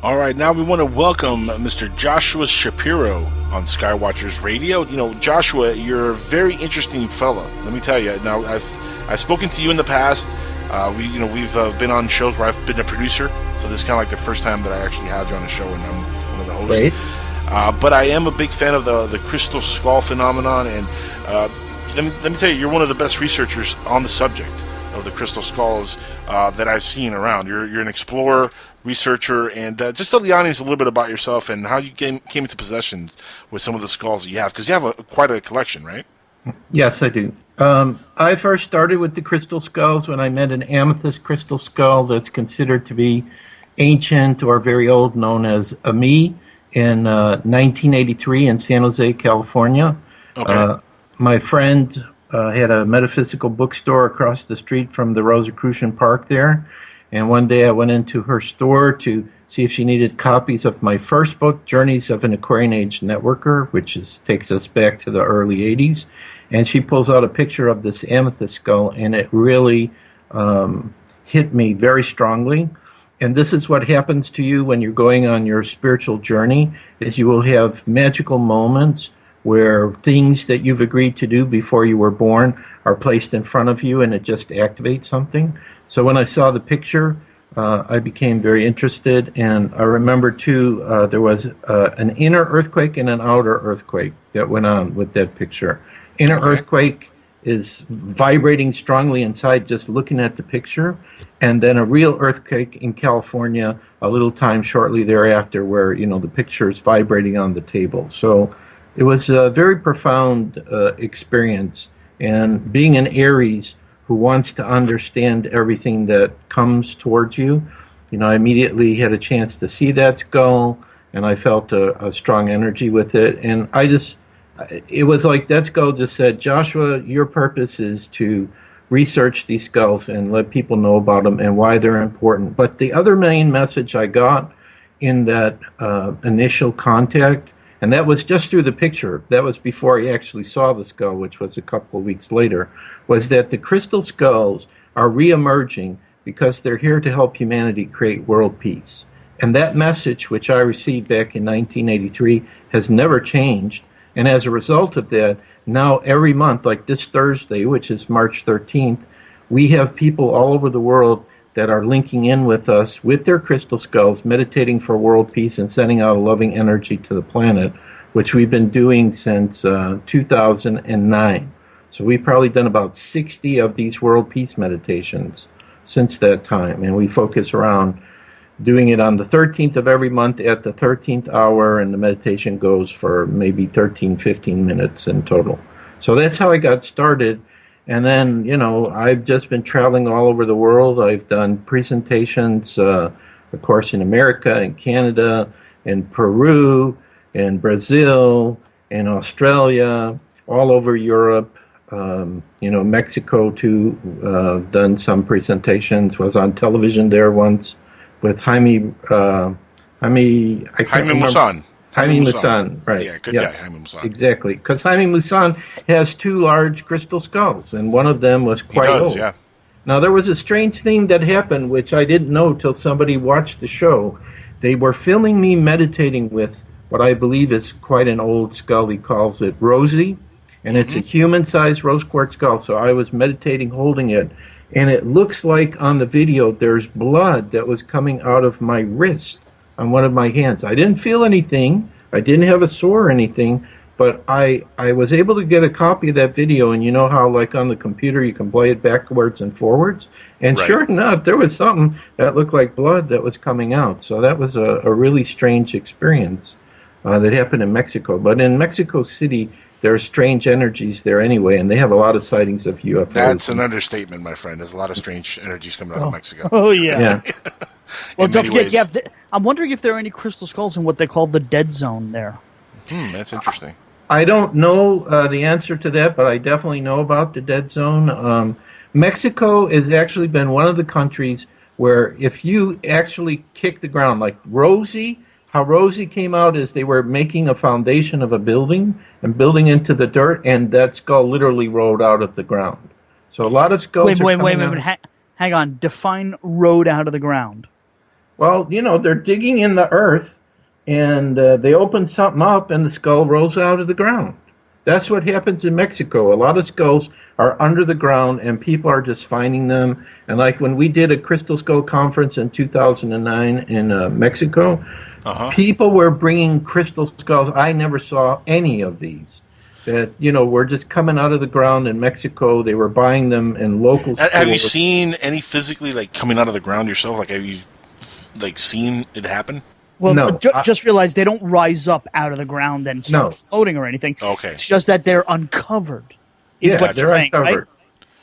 All right, now we want to welcome Mr. Joshua Shapiro on Skywatchers Radio. You know, Joshua, you're a very interesting fellow. Let me tell you. Now, I've spoken to you in the past. We've been on shows where I've been a producer, so this is kind of like the first time that I actually had you on a show, and I'm one of the hosts. Great. But I am a big fan of the crystal skull phenomenon, and let me tell you, you're one of the best researchers on the subject of the crystal skulls that I've seen around. You're an explorer, researcher, and just tell the audience a little bit about yourself and how you came into possession with some of the skulls that you have, because you have quite a collection, right? Yes, I do. I first started with the crystal skulls when I met an amethyst crystal skull that's considered to be ancient or very old, known as Ami, in 1983 in San Jose, California. Okay. My friend had a metaphysical bookstore across the street from the Rosicrucian Park there, and one day I went into her store to see if she needed copies of my first book, Journeys of an Aquarian Age Networker, which takes us back to the early 80s, and she pulls out a picture of this amethyst skull, and it really hit me very strongly. And this is what happens to you when you're going on your spiritual journey, is you will have magical moments where things that you've agreed to do before you were born are placed in front of you, and it just activates something. So when I saw the picture, I became very interested, and I remember, too, there was an inner earthquake and an outer earthquake that went on with that picture. Inner earthquake is vibrating strongly inside just looking at the picture, and then a real earthquake in California a little time shortly thereafter where, the picture is vibrating on the table. So it was a very profound experience, and being an Aries who wants to understand everything that comes towards you, I immediately had a chance to see that skull, and I felt a strong energy with it, and it was like that skull just said, Joshua, your purpose is to research these skulls and let people know about them and why they're important. But the other main message I got in that initial contact, and that was just through the picture, that was before I actually saw the skull, which was a couple of weeks later, was that the crystal skulls are re-emerging because they're here to help humanity create world peace. And that message, which I received back in 1983, has never changed. And as a result of that, now every month, like this Thursday, which is March 13th, we have people all over the world that are linking in with us with their crystal skulls, meditating for world peace and sending out a loving energy to the planet, which we've been doing since 2009. So we've probably done about 60 of these world peace meditations since that time. And we focus around doing it on the 13th of every month at the 13th hour, and the meditation goes for maybe 13, 15 minutes in total. So that's how I got started. And then, I've just been traveling all over the world. I've done presentations, of course, in America, in Canada, in Peru, in Brazil, in Australia, all over Europe, Mexico too, done some presentations, was on television there once with Jaime Maussan. Jaime Maussan, right. Yeah, good guy, Jaime Maussan. Exactly, because Jaime Maussan has two large crystal skulls, and one of them was quite old. Yeah. Now, there was a strange thing that happened, which I didn't know till somebody watched the show. They were filming me meditating with what I believe is quite an old skull. He calls it Rosie, and it's a human-sized rose quartz skull, so I was meditating holding it. And it looks like on the video there's blood that was coming out of my wrist on one of my hands. I didn't feel anything. I didn't have a sore or anything, but I was able to get a copy of that video, and you know how, like on the computer, you can play it backwards and forwards? And Sure enough, there was something that looked like blood that was coming out. So that was a really strange experience that happened in Mexico. But in Mexico City, there are strange energies there anyway, and they have a lot of sightings of UFOs. That's an understatement, my friend. There's a lot of strange energies coming out of Mexico. Oh, yeah. Well, don't forget, I'm wondering if there are any crystal skulls in what they call the dead zone there. That's interesting. I don't know the answer to that, but I definitely know about the dead zone. Mexico has actually been one of the countries where if you actually kick the ground, like Rosie, how Rosie came out is they were making a foundation of a building and building into the dirt, and that skull literally rolled out of the ground. So a lot of skulls Wait, hang on. Define road out of the ground. Well, they're digging in the earth, and they open something up, and the skull rolls out of the ground. That's what happens in Mexico. A lot of skulls are under the ground, and people are just finding them. And like when we did a Crystal Skull conference in 2009 in Mexico, people were bringing crystal skulls. I never saw any of these that, were just coming out of the ground in Mexico. They were buying them in local stores. Have you seen any physically, like, coming out of the ground yourself? Like, have you, like, seen it happen? Well, no, just realize they don't rise up out of the ground and start floating or anything. Okay. It's just that they're uncovered. Yeah, what they're saying, uncovered.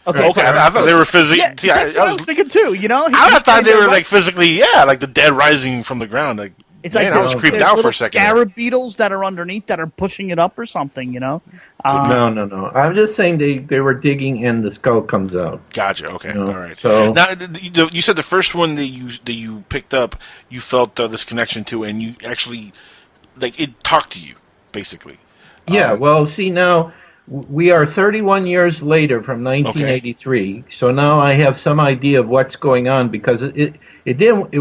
Right? Okay, I thought they were physically... Yeah, that's what I was thinking too, I thought they were, like, physically, like the dead rising from the ground. Like, it's man, like I was creeped out for a second. Scarab beetles that are underneath that are pushing it up or something, No. I'm just saying they were digging and the skull comes out. Gotcha. Okay. All right. So now, you said the first one that you picked up, you felt this connection to, and you actually, like, it talked to you, basically. Yeah. Well, see, now we are 31 years later from 1983, so now I have some idea of what's going on, because it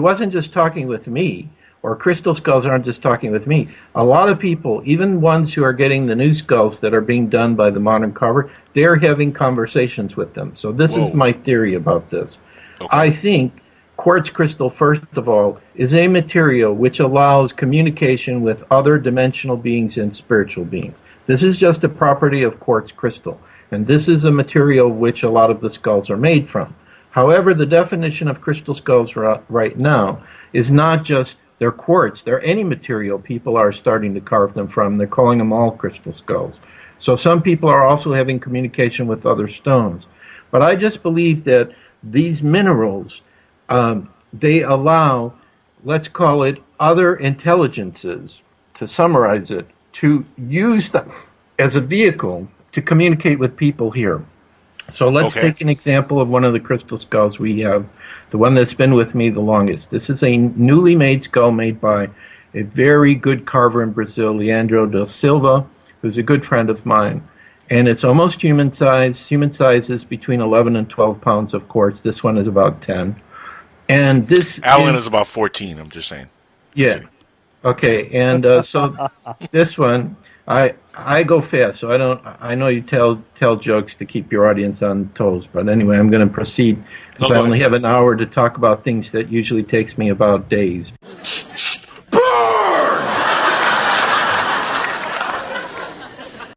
wasn't just talking with me. Or crystal skulls aren't just talking with me. A lot of people, even ones who are getting the new skulls that are being done by the modern carver, they're having conversations with them. So this is my theory about this. Okay. I think quartz crystal, first of all, is a material which allows communication with other dimensional beings and spiritual beings. This is just a property of quartz crystal. And this is a material which a lot of the skulls are made from. However, the definition of crystal skulls right now is not just they're quartz. They're any material people are starting to carve them from. They're calling them all crystal skulls. So some people are also having communication with other stones. But I just believe that these minerals, they allow, let's call it, other intelligences, to summarize it, to use them as a vehicle to communicate with people here. So let's take an example of one of the crystal skulls we have, the one that's been with me the longest. This is a newly made skull made by a very good carver in Brazil, Leandro da Silva, who's a good friend of mine. And it's almost human size. Human size is between 11 and 12 pounds of quartz. This one is about 10. And this Alan is about 14, I'm just saying. Yeah. Okay, and so this one, I go fast, so I know you tell jokes to keep your audience on toes, but anyway, I'm going to proceed because I only have an hour to talk about things that usually takes me about days.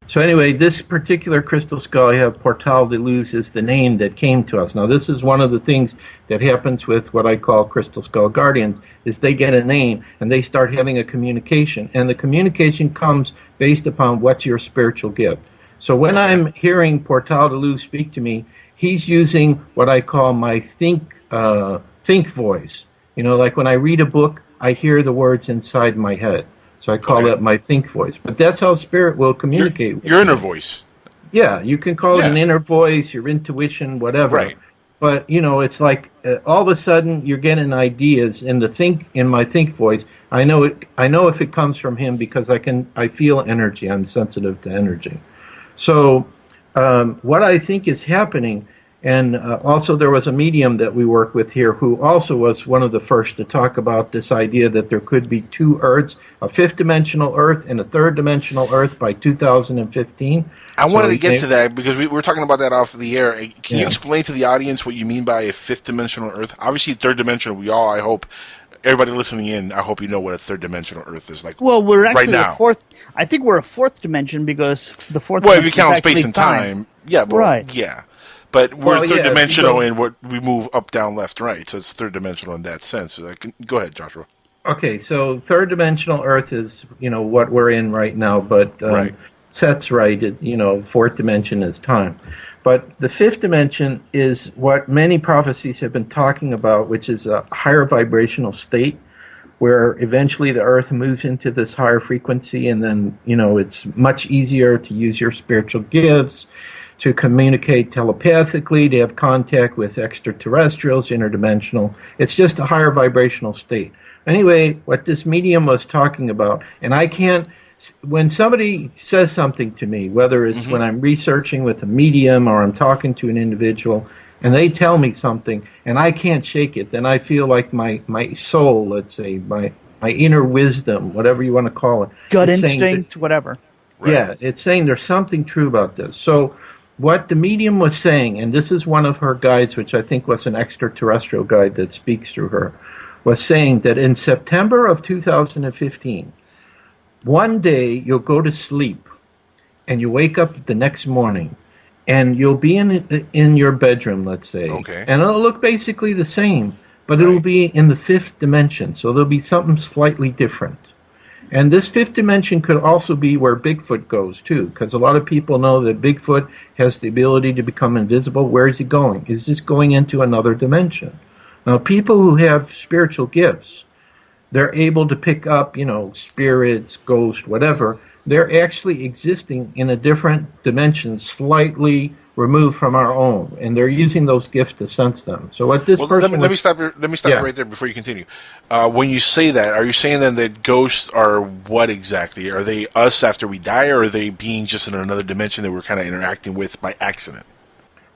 So anyway, this particular crystal skull I have, Portal de Luz, is the name that came to us. Now, this is one of the things that happens with what I call crystal skull guardians, is they get a name and they start having a communication. And the communication comes based upon what's your spiritual gift. So when I'm hearing Portal de Luz speak to me, he's using what I call my think voice. You know, like when I read a book, I hear the words inside my head. So I call that my think voice. But that's how spirit will communicate with your inner voice. Yeah, you can call it an inner voice, your intuition, whatever. Right. But, you know, it's like all of a sudden you're getting ideas in my think voice. I know if it comes from him because I feel energy. I'm sensitive to energy. So what I think is happening, and also there was a medium that we work with here who also was one of the first to talk about this idea that there could be two Earths, a fifth-dimensional Earth and a third-dimensional Earth by 2015. I wanted to get to that because we were talking about that off the air. Can you explain to the audience what you mean by a fifth-dimensional Earth? Obviously, third-dimensional, I hope, everybody listening in, I hope you know what a third-dimensional Earth is like. Well, we're actually right now. a fourth. I think we're a fourth dimension because the fourth. Well, if you count space and time, right? Yeah, but we're third-dimensional in what we move up, down, left, right. So it's third-dimensional in that sense. So go ahead, Joshua. Okay, so third-dimensional Earth is what we're in right now, but Seth's right. Fourth dimension is time. But the fifth dimension is what many prophecies have been talking about, which is a higher vibrational state where eventually the Earth moves into this higher frequency, and then, it's much easier to use your spiritual gifts, to communicate telepathically, to have contact with extraterrestrials, interdimensional. It's just a higher vibrational state. Anyway, what this medium was talking about, and when somebody says something to me, whether it's when I'm researching with a medium or I'm talking to an individual, and they tell me something, and I can't shake it, then I feel like my soul, let's say, my inner wisdom, whatever you want to call it. Gut instinct, whatever. Right. Yeah, it's saying there's something true about this. So what the medium was saying, and this is one of her guides, which I think was an extraterrestrial guide that speaks through her, was saying that in September of 2015, one day you'll go to sleep and you wake up the next morning and you'll be in your bedroom, let's say. Okay. And it'll look basically the same, but it'll be in the fifth dimension. So there'll be something slightly different. And this fifth dimension could also be where Bigfoot goes, too, because a lot of people know that Bigfoot has the ability to become invisible. Where is he going? He's just going into another dimension. Now, people who have spiritual gifts, they're able to pick up, spirits, ghosts, whatever. They're actually existing in a different dimension, slightly removed from our own, and they're using those gifts to sense them. So what this person... Let me stop right there before you continue. When you say that, are you saying then that ghosts are what exactly? Are they us after we die, or are they being just in another dimension that we're kind of interacting with by accident?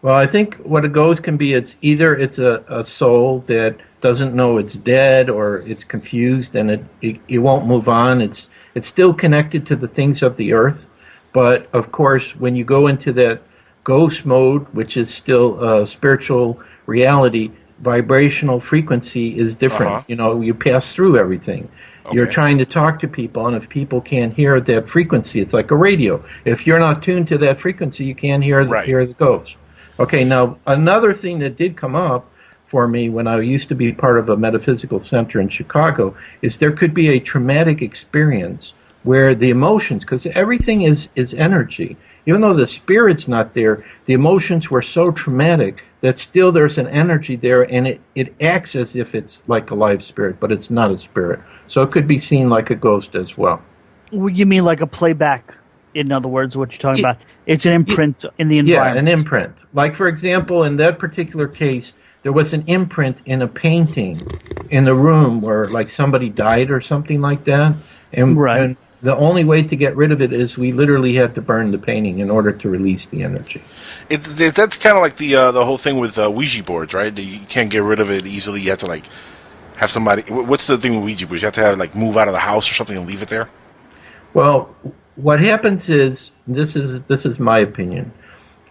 Well, I think what a ghost can be, it's either a soul that doesn't know it's dead, or it's confused and it won't move on. It's still connected to the things of the earth, but of course, when you go into that ghost mode, which is still spiritual reality, vibrational frequency is different. You pass through everything. Okay. You're trying to talk to people, and if people can't hear that frequency, it's like a radio. If you're not tuned to that frequency, you can't hear the ghost. Okay, now another thing that did come up for me when I used to be part of a metaphysical center in Chicago is there could be a traumatic experience where the emotions, because everything is energy, even though the spirit's not there, the emotions were so traumatic that still there's an energy there, and it acts as if it's like a live spirit, but it's not a spirit. So it could be seen like a ghost as well. You mean like a playback, in other words, what you're talking about? It's an imprint in the environment. Yeah, an imprint. Like, for example, in that particular case, there was an imprint in a painting in the room where, like, somebody died or something like that. And the only way to get rid of it is we literally had to burn the painting in order to release the energy. That's kind of like the whole thing with Ouija boards, right? You can't get rid of it easily. You have to have somebody. What's the thing with Ouija boards? You have to have move out of the house or something and leave it there. Well, what happens is this is my opinion,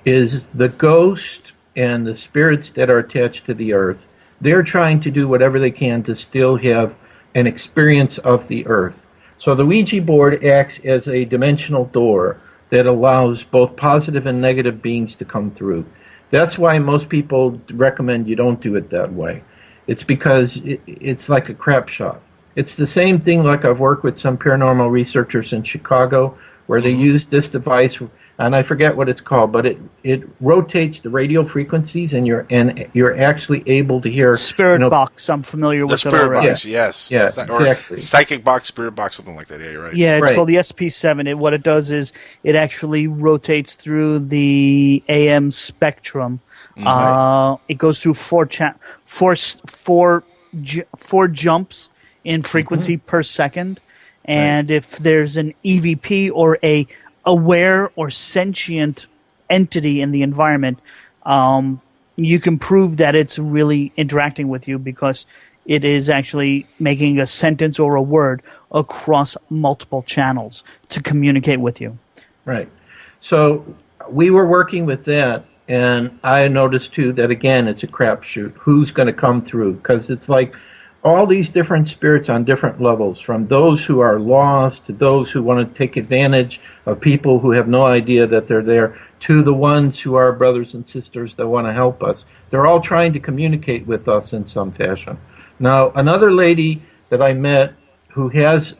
is the ghost and the spirits that are attached to the earth, they're trying to do whatever they can to still have an experience of the earth. So the Ouija board acts as a dimensional door that allows both positive and negative beings to come through. That's why most people recommend you don't do it that way. It's because it's like a crap shot. It's the same thing like I've worked with some paranormal researchers in Chicago where they use this device, and I forget what it's called, but it rotates the radio frequencies, and you're actually able to hear spirit box. I'm familiar with the spirit box. Yeah. Yes, yeah, exactly. Or psychic box, spirit box, something like that. Yeah, you're right. Yeah, it's called the SP7. What it does is it actually rotates through the AM spectrum. It goes through four jumps in frequency per second, and if there's an EVP or a aware or sentient entity in the environment, you can prove that it's really interacting with you because it is actually making a sentence or a word across multiple channels to communicate with you. Right. So we were working with that, and I noticed too that again it's a crapshoot. Who's going to come through? Because it's like all these different spirits on different levels, from those who are lost to those who want to take advantage of people who have no idea that they're there, to the ones who are brothers and sisters that want to help us. They're all trying to communicate with us in some fashion. Now, another lady that I met who has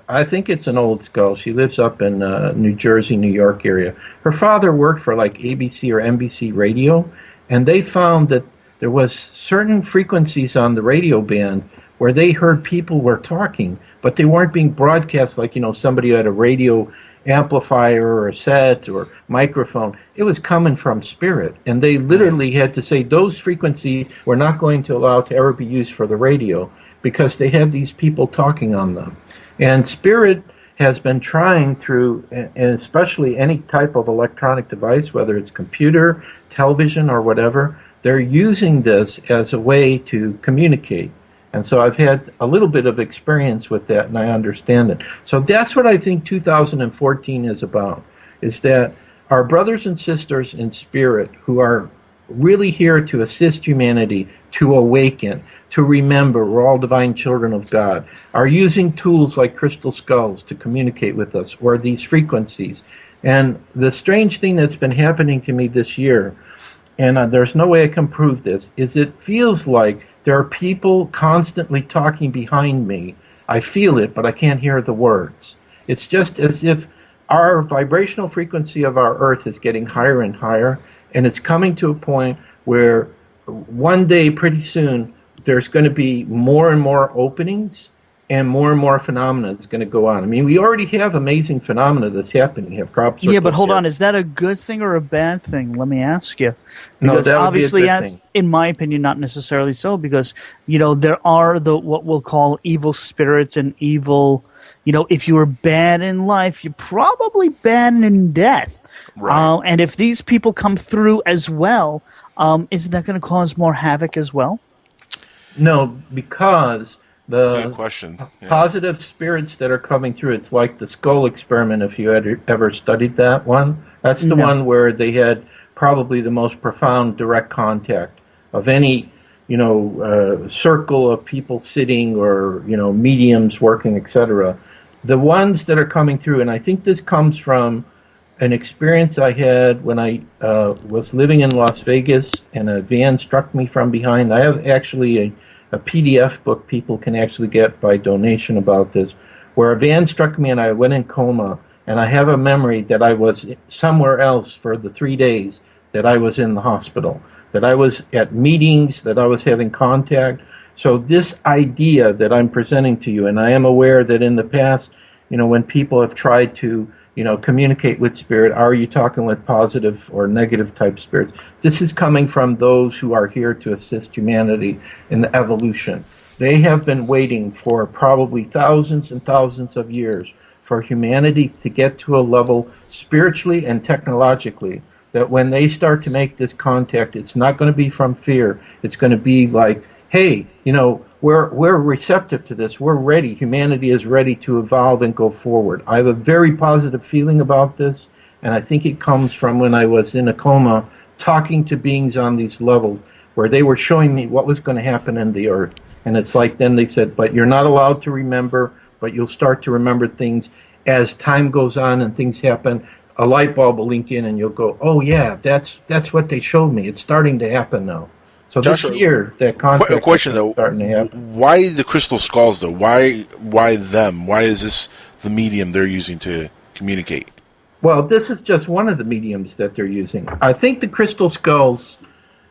I think it's an old skull. She lives up in New Jersey, New York area. Her father worked for like ABC or NBC Radio, and they found that there was certain frequencies on the radio band where they heard people were talking, but they weren't being broadcast like, somebody had a radio amplifier or a set or microphone. It was coming from spirit, and they literally had to say those frequencies were not going to allow to ever be used for the radio because they had these people talking on them. And spirit has been trying through, and especially any type of electronic device, whether it's computer, television, or whatever, they're using this as a way to communicate. And so I've had a little bit of experience with that, and I understand it. So that's what I think 2014 is about, is that our brothers and sisters in spirit who are really here to assist humanity to awaken, to remember we're all divine children of God, are using tools like crystal skulls to communicate with us, or these frequencies. And the strange thing that's been happening to me this year, and there's no way I can prove this, is it feels like there are people constantly talking behind me. I feel it, but I can't hear the words. It's just as if our vibrational frequency of our Earth is getting higher and higher, and it's coming to a point where one day, pretty soon, there's going to be more and more openings and more phenomena that's going to go on. I mean, we already have amazing phenomena that's happening. You have crop circles. Yeah, but hold on. Is that a good thing or a bad thing? Let me ask you. Because no, that obviously, would be a good thing. In my opinion, not necessarily so, because, there are what we'll call evil spirits and evil, if you were bad in life, you're probably bad in death. Right. And if these people come through as well, isn't that going to cause more havoc as well? No, because the question. Yeah. Positive spirits that are coming through, it's like the skull experiment, if you had ever studied that one. That's the one where they had probably the most profound direct contact of any, circle of people sitting or, mediums working, etc. The ones that are coming through, and I think this comes from an experience I had when I was living in Las Vegas, and a van struck me from behind. I have actually a PDF book people can actually get by donation about this, where a van struck me and I went in coma, and I have a memory that I was somewhere else for the 3 days that I was in the hospital, that I was at meetings, that I was having contact. So this idea that I'm presenting to you, and I am aware that in the past, when people have tried to communicate with spirit, are you talking with positive or negative type spirits? This is coming from those who are here to assist humanity in the evolution. They have been waiting for probably thousands and thousands of years for humanity to get to a level spiritually and technologically that when they start to make this contact, it's not going to be from fear. It's going to be like, hey, we're receptive to this. We're ready. Humanity is ready to evolve and go forward. I have a very positive feeling about this, and I think it comes from when I was in a coma talking to beings on these levels where they were showing me what was going to happen in the earth. And it's like then they said, but you're not allowed to remember, but you'll start to remember things as time goes on and things happen. A light bulb will link in and you'll go, oh yeah, that's what they showed me. It's starting to happen now. So Joshua, this year, that contact a question though, starting to happen. Why the crystal skulls though? Why them? Why is this the medium they're using to communicate? Well, this is just one of the mediums that they're using. I think the crystal skulls,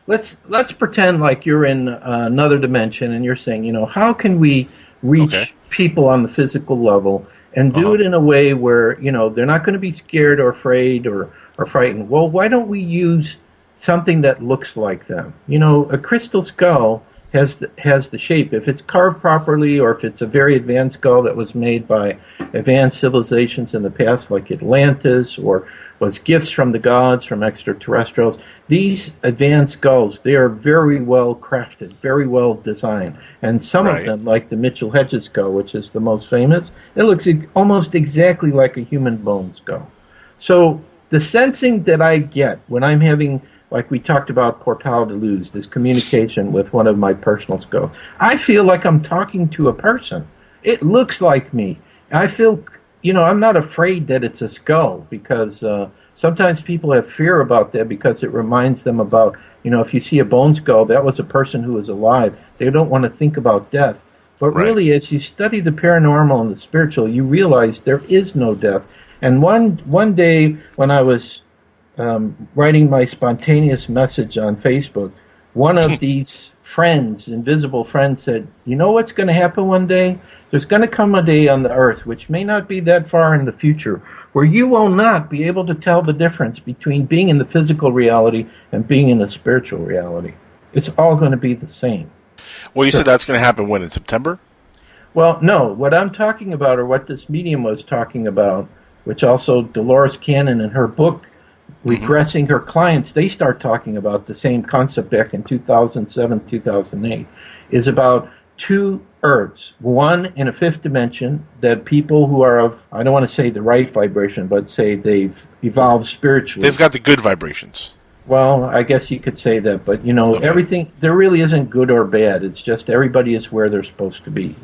let's pretend like you're in another dimension and you're saying, how can we reach people on the physical level and do it in a way where, they're not going to be scared or afraid or frightened. Well, why don't we use something that looks like them? A crystal skull has the shape. If it's carved properly, or if it's a very advanced skull that was made by advanced civilizations in the past, like Atlantis, or was gifts from the gods, from extraterrestrials, these advanced skulls, they are very well crafted, very well designed. And some of them, like the Mitchell Hedges skull, which is the most famous, it looks almost exactly like a human bone skull. So the sensing that I get when I'm having, like we talked about Portal de Luz, this communication with one of my personal skulls, I feel like I'm talking to a person. It looks like me. I feel, I'm not afraid that it's a skull, because sometimes people have fear about that because it reminds them about, if you see a bone skull, that was a person who was alive. They don't want to think about death. But really, as you study the paranormal and the spiritual, you realize there is no death. And one day when I was writing my spontaneous message on Facebook, one of these friends, invisible friends, said, you know what's going to happen one day? There's going to come a day on the earth, which may not be that far in the future, where you will not be able to tell the difference between being in the physical reality and being in the spiritual reality. It's all going to be the same. Well, you said that's going to happen when, in September? Well, no. What I'm talking about, or what this medium was talking about, which also Dolores Cannon in her book, Regressing Her Clients, they start talking about the same concept back in 2007, 2008, is about two Earths, one in a fifth dimension that people who are of, I don't want to say the right vibration, but say they've evolved spiritually. They've got the good vibrations. Well, I guess you could say that, but, everything, there really isn't good or bad. It's just everybody is where they're supposed to be,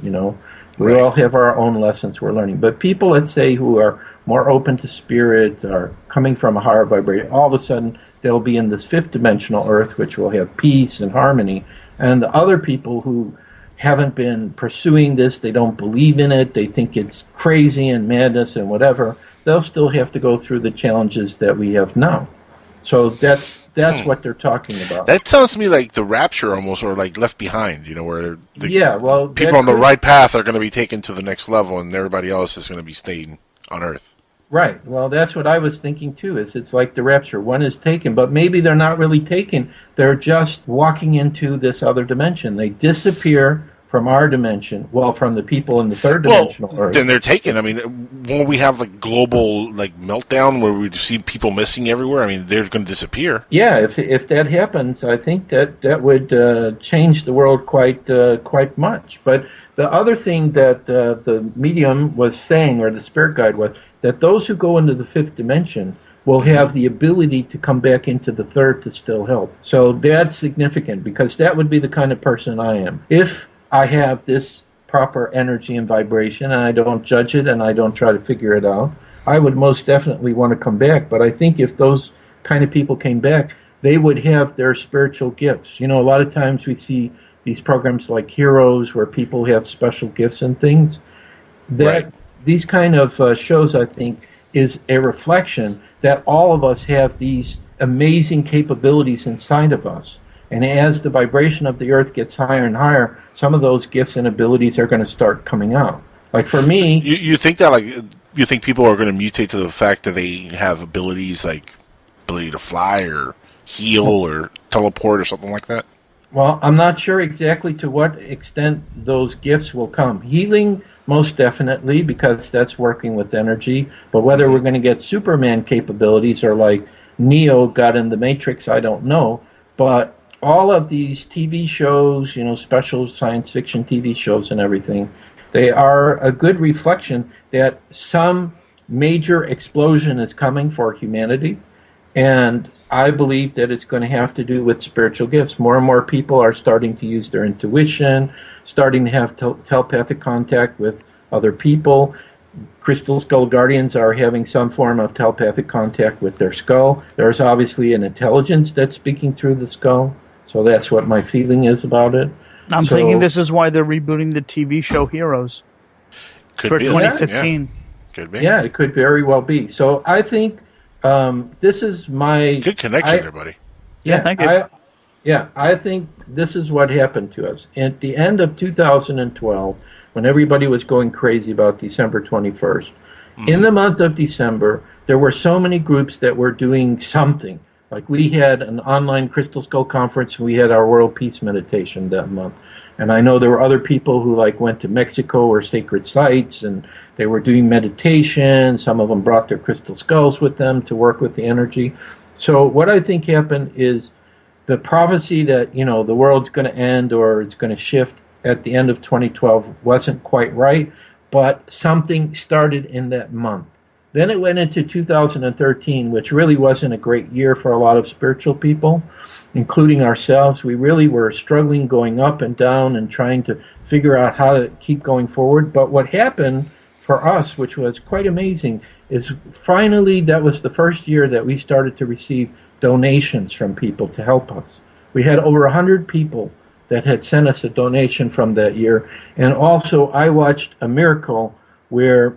We all have our own lessons we're learning. But people, let's say, who are more open to spirit, are coming from a higher vibration, all of a sudden they'll be in this fifth dimensional Earth, which will have peace and harmony. And the other people who haven't been pursuing this, they don't believe in it, they think it's crazy and madness and whatever, they'll still have to go through the challenges that we have now. So that's what they're talking about. That sounds to me like the rapture almost, or like Left Behind, where people on the right path are going to be taken to the next level and everybody else is going to be staying on Earth. Right. Well, that's what I was thinking too, it's like the rapture. One is taken, but maybe they're not really taken. They're just walking into this other dimension. They disappear from our dimension, from the people in the third dimensional Earth. Then they're taken. I mean, won't we have global meltdown where we see people missing everywhere? I mean, they're going to disappear. Yeah, if that happens, I think that would change the world quite much. But the other thing that the medium was saying, or the spirit guide was, that those who go into the fifth dimension will have the ability to come back into the third to still help. So that's significant, because that would be the kind of person I am. If I have this proper energy and vibration, and I don't judge it, and I don't try to figure it out, I would most definitely want to come back. But I think if those kind of people came back, they would have their spiritual gifts. A lot of times we see these programs like Heroes, where people have special gifts and things. These kind of shows, I think, is a reflection that all of us have these amazing capabilities inside of us. And as the vibration of the Earth gets higher and higher, some of those gifts and abilities are going to start coming out. Like for me... You think that, you think people are going to mutate to the fact that they have abilities like ability to fly or heal or teleport or something like that? Well, I'm not sure exactly to what extent those gifts will come. Healing, most definitely, because that's working with energy. But whether we're going to get Superman capabilities or like Neo got in the Matrix, I don't know. But all of these TV shows, special science fiction TV shows and everything, they are a good reflection that some major explosion is coming for humanity. And I believe that it's going to have to do with spiritual gifts. More and more people are starting to use their intuition, starting to have telepathic contact with other people. Crystal Skull Guardians are having some form of telepathic contact with their skull. There's obviously an intelligence that's speaking through the skull. So that's what my feeling is about it. I'm thinking this is why they're rebooting the TV show Heroes for 2015. Yeah. Could be. Yeah, it could very well be. So I think this is my... Good connection there, buddy. Yeah, thank you. I think this is what happened to us. At the end of 2012, when everybody was going crazy about December 21st, in the month of December, there were so many groups that were doing something. Like we had an online Crystal Skull conference, and we had our World Peace Meditation that month. And I know there were other people who went to Mexico or sacred sites, and they were doing meditation. Some of them brought their crystal skulls with them to work with the energy. So what I think happened is the prophecy that, the world's going to end or it's going to shift at the end of 2012 wasn't quite right, but something started in that month. Then it went into 2013, which really wasn't a great year for a lot of spiritual people, including ourselves. We really were struggling, going up and down and trying to figure out how to keep going forward. But what happened for us, which was quite amazing, is finally that was the first year that we started to receive donations from people to help us. We had over 100 people that had sent us a donation from that year. And also I watched a miracle where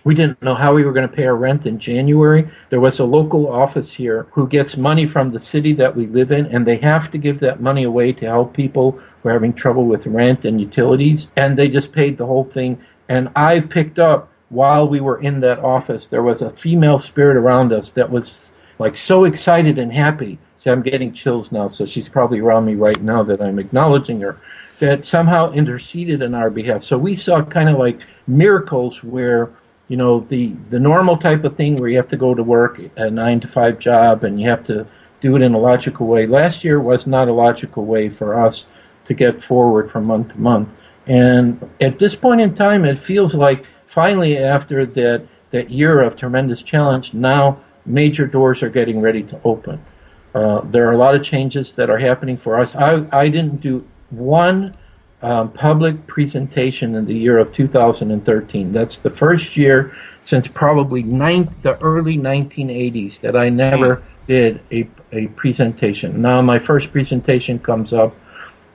we didn't know how we were going to pay our rent in January. There was a local office here who gets money from the city that we live in, and they have to give that money away to help people who are having trouble with rent and utilities, and they just paid the whole thing. And I picked up, while we were in that office, there was a female spirit around us that was so excited and happy. See, I'm getting chills now, so she's probably around me right now that I'm acknowledging her. that somehow interceded on our behalf. So we saw kind of like miracles where, you know, the normal type of thing where you have to go to work, a 9-to-5 job, and you have to do it in a logical way. Last year was not a logical way for us to get forward from month to month. And at this point in time, it feels like finally after that year of tremendous challenge, now major doors are getting ready to open. There are a lot of changes that are happening for us. I didn't do one public presentation in the year of 2013. That's the first year since probably the early 1980s that I never did a presentation. Now my first presentation comes up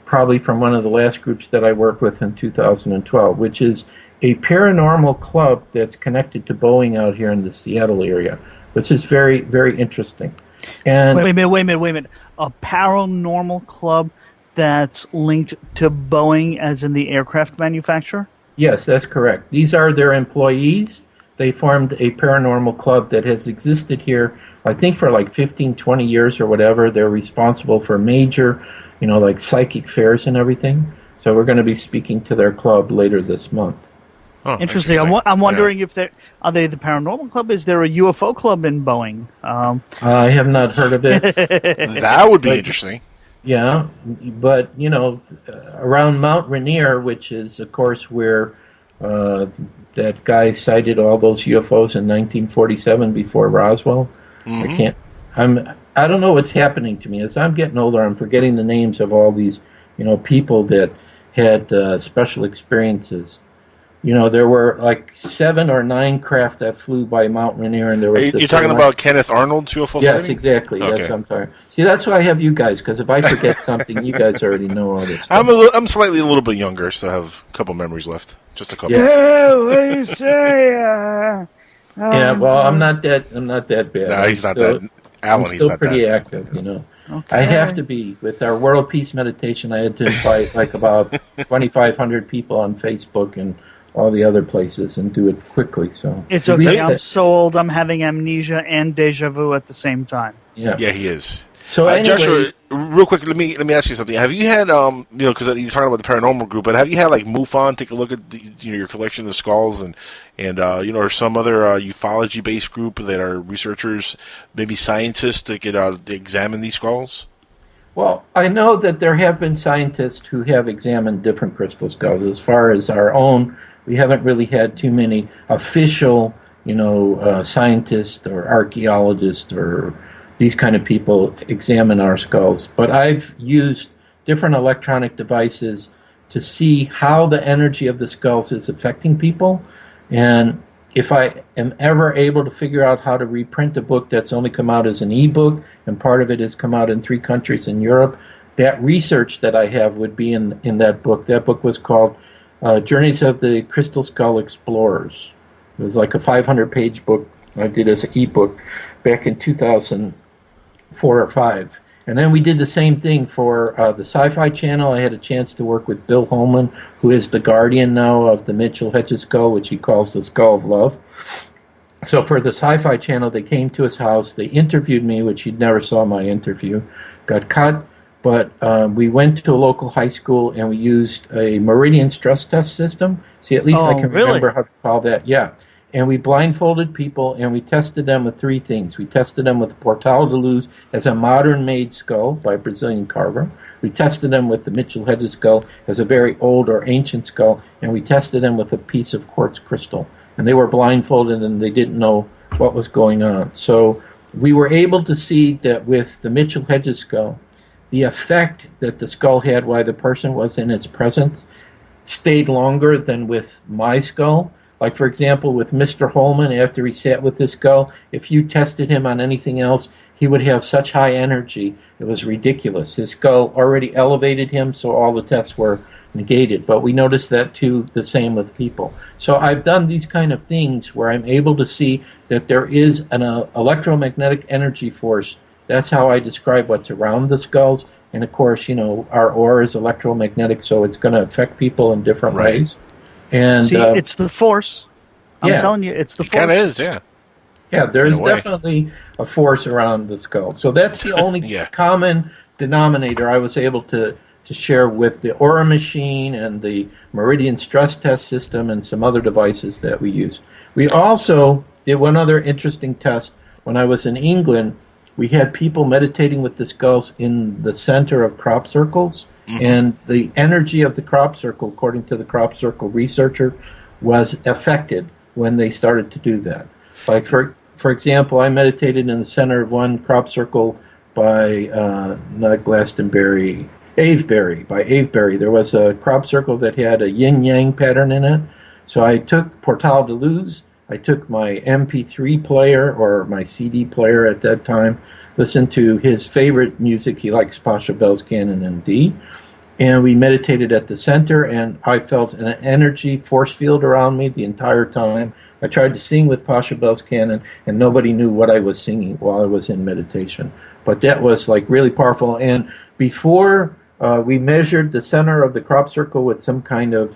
probably from one of the last groups that I worked with in 2012, which is a paranormal club that's connected to Boeing out here in the Seattle area, which is very, very interesting. And wait a minute. A paranormal club that's linked to Boeing, as in the aircraft manufacturer? Yes, that's correct. These are their employees. They formed a paranormal club that has existed here, I think, for like 15, 20 years or whatever. They're responsible for major, you know, like psychic fairs and everything. So we're going to be speaking to their club later this month. Oh, interesting. I'm wondering if are they the paranormal club? Is there a UFO club in Boeing? I have not heard of it. That would be interesting. Yeah, but, you know, around Mount Rainier, which is, of course, where that guy sighted all those UFOs in 1947 before Roswell. Mm-hmm. I don't know what's happening to me. As I'm getting older, I'm forgetting the names of all these, you know, people that had special experiences. You know, there were like 7 or 9 craft that flew by Mount Rainier, and there was. You're talking about Kenneth Arnold's UFO Yes, sighting? exactly. Okay. Yes, I'm sorry. See, that's why I have you guys, because if I forget something, you guys already know all this stuff. I'm slightly a little bit younger, so I have a couple memories left. Just a couple. Yeah, what do you say? Yeah, well, I'm not that bad. No, he's not that. Alan, he's not that. I'm still pretty active, you know. Okay. I have to be. With our World Peace Meditation, I had to invite like about 2,500 people on Facebook and all the other places and do it quickly. So it's okay. I'm so old. I'm having amnesia and deja vu at the same time. Yeah, he is. So anyway, Joshua, real quick, let me ask you something. Have you had you know, because you're talking about the paranormal group, but have you had like MUFON take a look at your collection of skulls and you know, or some other ufology based group that are researchers, maybe scientists that could examine these skulls? Well, I know that there have been scientists who have examined different crystal skulls. As far as our own, we haven't really had too many official, you know, scientists or archaeologists or these kind of people examine our skulls. But I've used different electronic devices to see how the energy of the skulls is affecting people. And if I am ever able to figure out how to reprint a book that's only come out as an ebook, and part of it has come out in 3 countries in Europe, that research that I have would be in that book. That book was called Journeys of the Crystal Skull Explorers. It was like a 500-page book I did as an ebook back in 2004 or 5. And then we did the same thing for the Sci-Fi Channel. I had a chance to work with Bill Holman, who is the guardian now of the Mitchell Hedges skull, which he calls the Skull of Love. So for the Sci-Fi Channel, they came to his house. They interviewed me, which he never saw my interview. Got cut, but we went to a local high school and we used a meridian stress test system. See, at least I can remember how to call that. Yeah. And we blindfolded people, and we tested them with 3 things. We tested them with Portal de Luz as a modern-made skull by a Brazilian carver. We tested them with the Mitchell Hedges skull as a very old or ancient skull, and we tested them with a piece of quartz crystal. And they were blindfolded, and they didn't know what was going on. So we were able to see that with the Mitchell Hedges skull, the effect that the skull had while the person was in its presence stayed longer than with my skull. Like, for example, with Mr. Holman, after he sat with this skull, if you tested him on anything else, he would have such high energy, it was ridiculous. His skull already elevated him, so all the tests were negated. But we noticed that, too, the same with people. So I've done these kind of things where I'm able to see that there is an electromagnetic energy force. That's how I describe what's around the skulls. And, of course, you know, our aura is electromagnetic, so it's going to affect people in different ways. And see, it's the force. I'm telling you, it's the force. It kind of is, yeah. Yeah, there's definitely a force around the skull. So that's the only common denominator I was able to to share with the Aura machine and the Meridian stress test system and some other devices that we use. We also did one other interesting test. When I was in England, we had people meditating with the skulls in the center of crop circles, and the energy of the crop circle, according to the crop circle researcher, was affected when they started to do that. Like, for example, I meditated in the center of one crop circle by not Glastonbury, Avebury, by Avebury. There was a crop circle that had a yin-yang pattern in it. So I took Portal de Luz, I took my MP3 player, or my CD player at that time, listened to his favorite music. He likes Pasha Bell's Canon in D. And we meditated at the center, and I felt an energy force field around me the entire time. I tried to sing with Pasha Bell's Canon, and nobody knew what I was singing while I was in meditation. But that was like really powerful. And before we measured the center of the crop circle with some kind of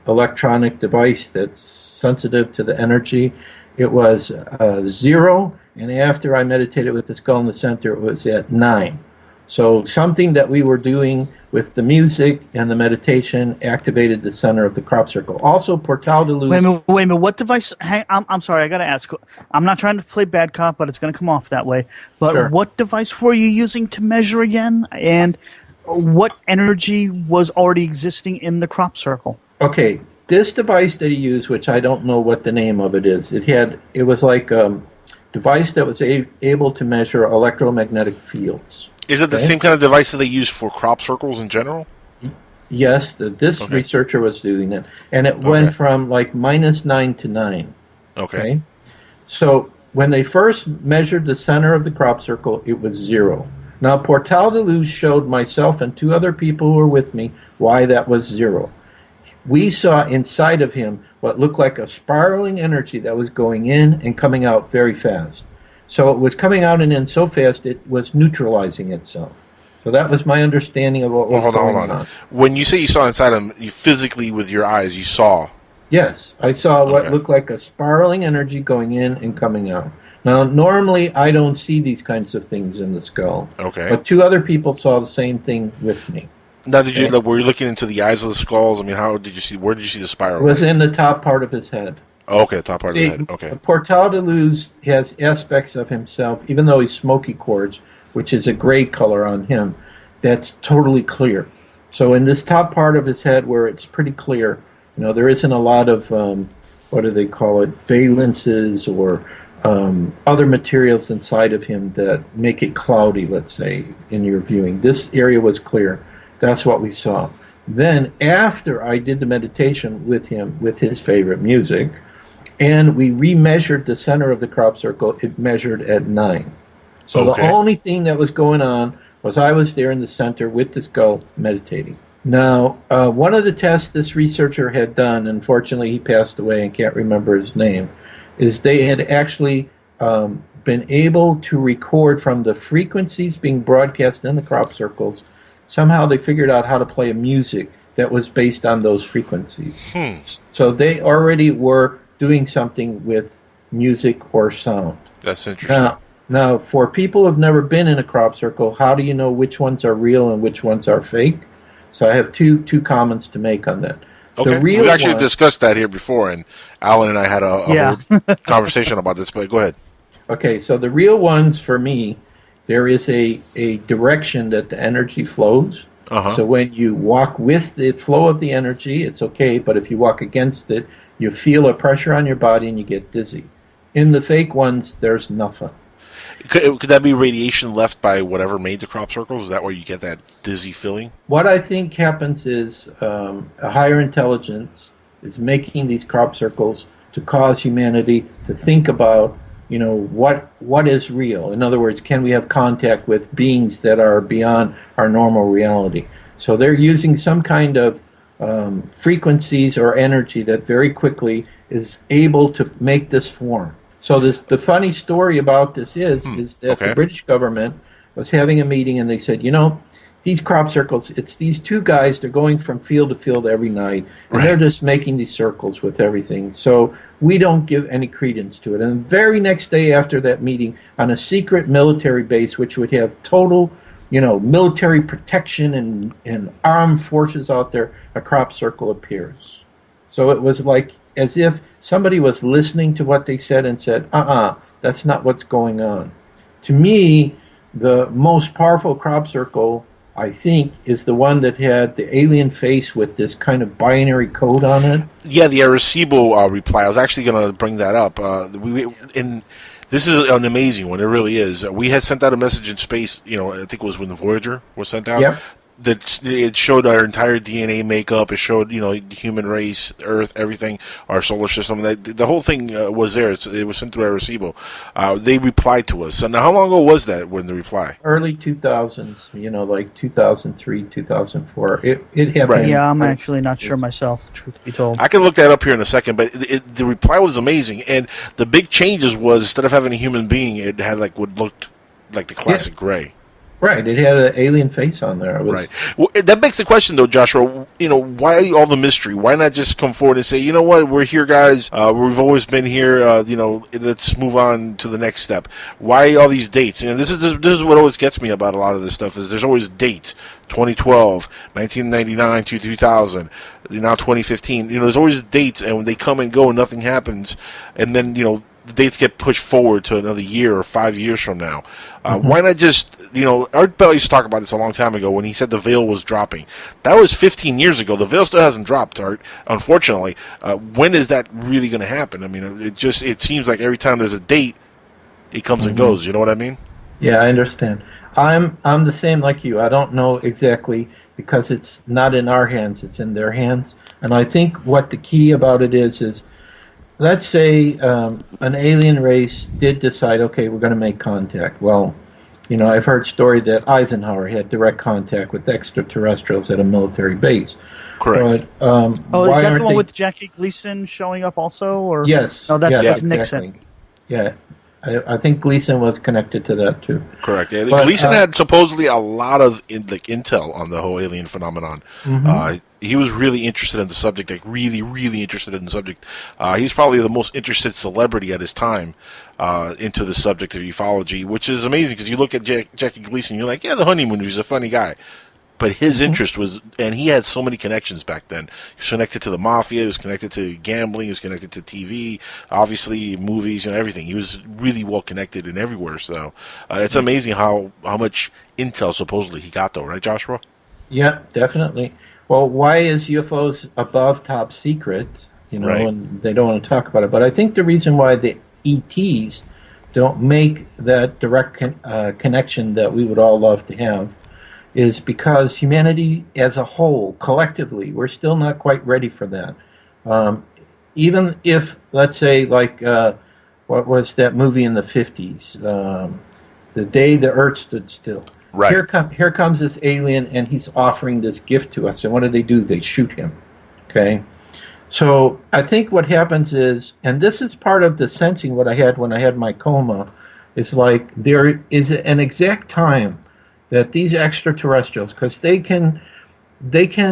electronic device that's sensitive to the energy, it was 0. And after I meditated with the skull in the center, it was at 9. So something that we were doing with the music and the meditation activated the center of the crop circle. Also, Portal de Luz. Wait a minute. What device? I'm sorry, I got to ask. I'm not trying to play bad cop, but it's going to come off that way. But Sure. What device were you using to measure again? And what energy was already existing in the crop circle? Okay, this device that he used, which I don't know what the name of it is, it was like a device that was able to measure electromagnetic fields. Is it the same kind of device that they use for crop circles in general? Yes, this researcher was doing it. And it went from like -9 to 9. Okay. So when they first measured the center of the crop circle, it was 0. Now, Portal de Luz showed myself and 2 other people who were with me why that was 0. We saw inside of him what looked like a spiraling energy that was going in and coming out very fast. So it was coming out and in so fast it was neutralizing itself. So that was my understanding of what was going on. When you say you saw inside him, you physically with your eyes, you saw? Yes, I saw what looked like a spiraling energy going in and coming out. Now, normally I don't see these kinds of things in the skull. Okay. But 2 other people saw the same thing with me. Now, were you looking into the eyes of the skulls? I mean, where did you see the spiral? It was in the top part of his head. Oh, okay, the top part of the head. Okay. Portal de Luz has aspects of himself, even though he's smoky quartz, which is a gray color on him, that's totally clear. So in this top part of his head where it's pretty clear, there isn't a lot of, what do they call it, valences or other materials inside of him that make it cloudy, let's say, in your viewing. This area was clear. That's what we saw. Then after I did the meditation with him, with his favorite music, and we remeasured the center of the crop circle, it measured at 9. So the only thing that was going on was I was there in the center with the skull meditating. Now, one of the tests this researcher had done, unfortunately he passed away and can't remember his name, is they had actually been able to record from the frequencies being broadcast in the crop circles. Somehow they figured out how to play a music that was based on those frequencies. So they already were doing something with music or sound. That's interesting. Now, for people who've never been in a crop circle, how do you know which ones are real and which ones are fake? So I have two comments to make on that. Okay, we actually discussed that here before, and Alan and I had a whole conversation about this, but go ahead. Okay, so the real ones for me, there is a direction that the energy flows. So when you walk with the flow of the energy, it's okay, but if you walk against it, you feel a pressure on your body and you get dizzy. In the fake ones, there's nothing. Could that be radiation left by whatever made the crop circles? Is that where you get that dizzy feeling? What I think happens is a higher intelligence is making these crop circles to cause humanity to think about, what is real. In other words, can we have contact with beings that are beyond our normal reality? So they're using some kind of frequencies or energy that very quickly is able to make this form. So the funny story about this is that the British government was having a meeting and they said, these crop circles, it's these 2 guys, they're going from field to field every night, and they're just making these circles with everything. So we don't give any credence to it. And the very next day after that meeting, on a secret military base, which would have total military protection and armed forces out there, a crop circle appears. So it was like as if somebody was listening to what they said and said, that's not what's going on. To me, the most powerful crop circle, I think, is the one that had the alien face with this kind of binary code on it. Yeah, the Arecibo reply. I was actually going to bring that up. This is an amazing one. It really is. We had sent out a message in space, I think it was when the Voyager was sent out. Yep. That it showed our entire DNA makeup. It showed, the human race, Earth, everything, our solar system. The whole thing was there. It was sent through Arecibo. They replied to us. So now, how long ago was that when the reply? Early 2000s, like 2003, 2004. It happened. Right. Yeah, I'm actually not sure myself, truth be told. I can look that up here in a second, but the reply was amazing. And the big changes was, instead of having a human being, it had what looked like the classic gray. Right, it had an alien face on there. Right. Well, that begs the question, though, Joshua. Why all the mystery? Why not just come forward and say, you know what, we're here, guys. We've always been here. Let's move on to the next step. Why all these dates? This is what always gets me about a lot of this stuff. Is there's always dates. 2012, 1999 to 2000, now 2015. There's always dates, and when they come and go, and nothing happens, and then the dates get pushed forward to another year or 5 years from now. Why not just, Art Bell used to talk about this a long time ago when he said the veil was dropping. That was 15 years ago. The veil still hasn't dropped, Art, unfortunately. When is that really going to happen? I mean, it seems like every time there's a date, it comes and goes. You know what I mean? Yeah, I understand. I'm the same like you. I don't know exactly because it's not in our hands. It's in their hands. And I think what the key about it is let's say an alien race did decide, okay, we're going to make contact. Well, I've heard story that Eisenhower had direct contact with extraterrestrials at a military base. Correct. But, is that the one with Jackie Gleason showing up also? Or? Yes. No, that's exactly. Nixon. Yeah. I think Gleason was connected to that, too. Correct. Yeah, Gleason had supposedly a lot of intel on the whole alien phenomenon. Mm-hmm. He was really interested in the subject, really, really interested in the subject. He's probably the most interested celebrity at his time into the subject of ufology, which is amazing because you look at Jackie Gleason, you're like, yeah, the honeymoon, he's a funny guy. But his interest was, and he had so many connections back then. He was connected to the mafia, he was connected to gambling, he was connected to TV, obviously movies and everything. He was really well connected in everywhere. So it's amazing how much intel supposedly he got, though, right, Joshua? Yeah, definitely. Well, why is UFOs above top secret? Right. And they don't want to talk about it. But I think the reason why the ETs don't make that direct connection that we would all love to have is because humanity as a whole, collectively, we're still not quite ready for that. Even if, let's say, like, what was that movie in the 50s? The Day the Earth Stood Still. Right. Here comes this alien, and he's offering this gift to us. And what do? They shoot him. Okay? So I think what happens is, and this is part of the sensing what I had when I had my coma, is like there is an exact time that these extraterrestrials, because they can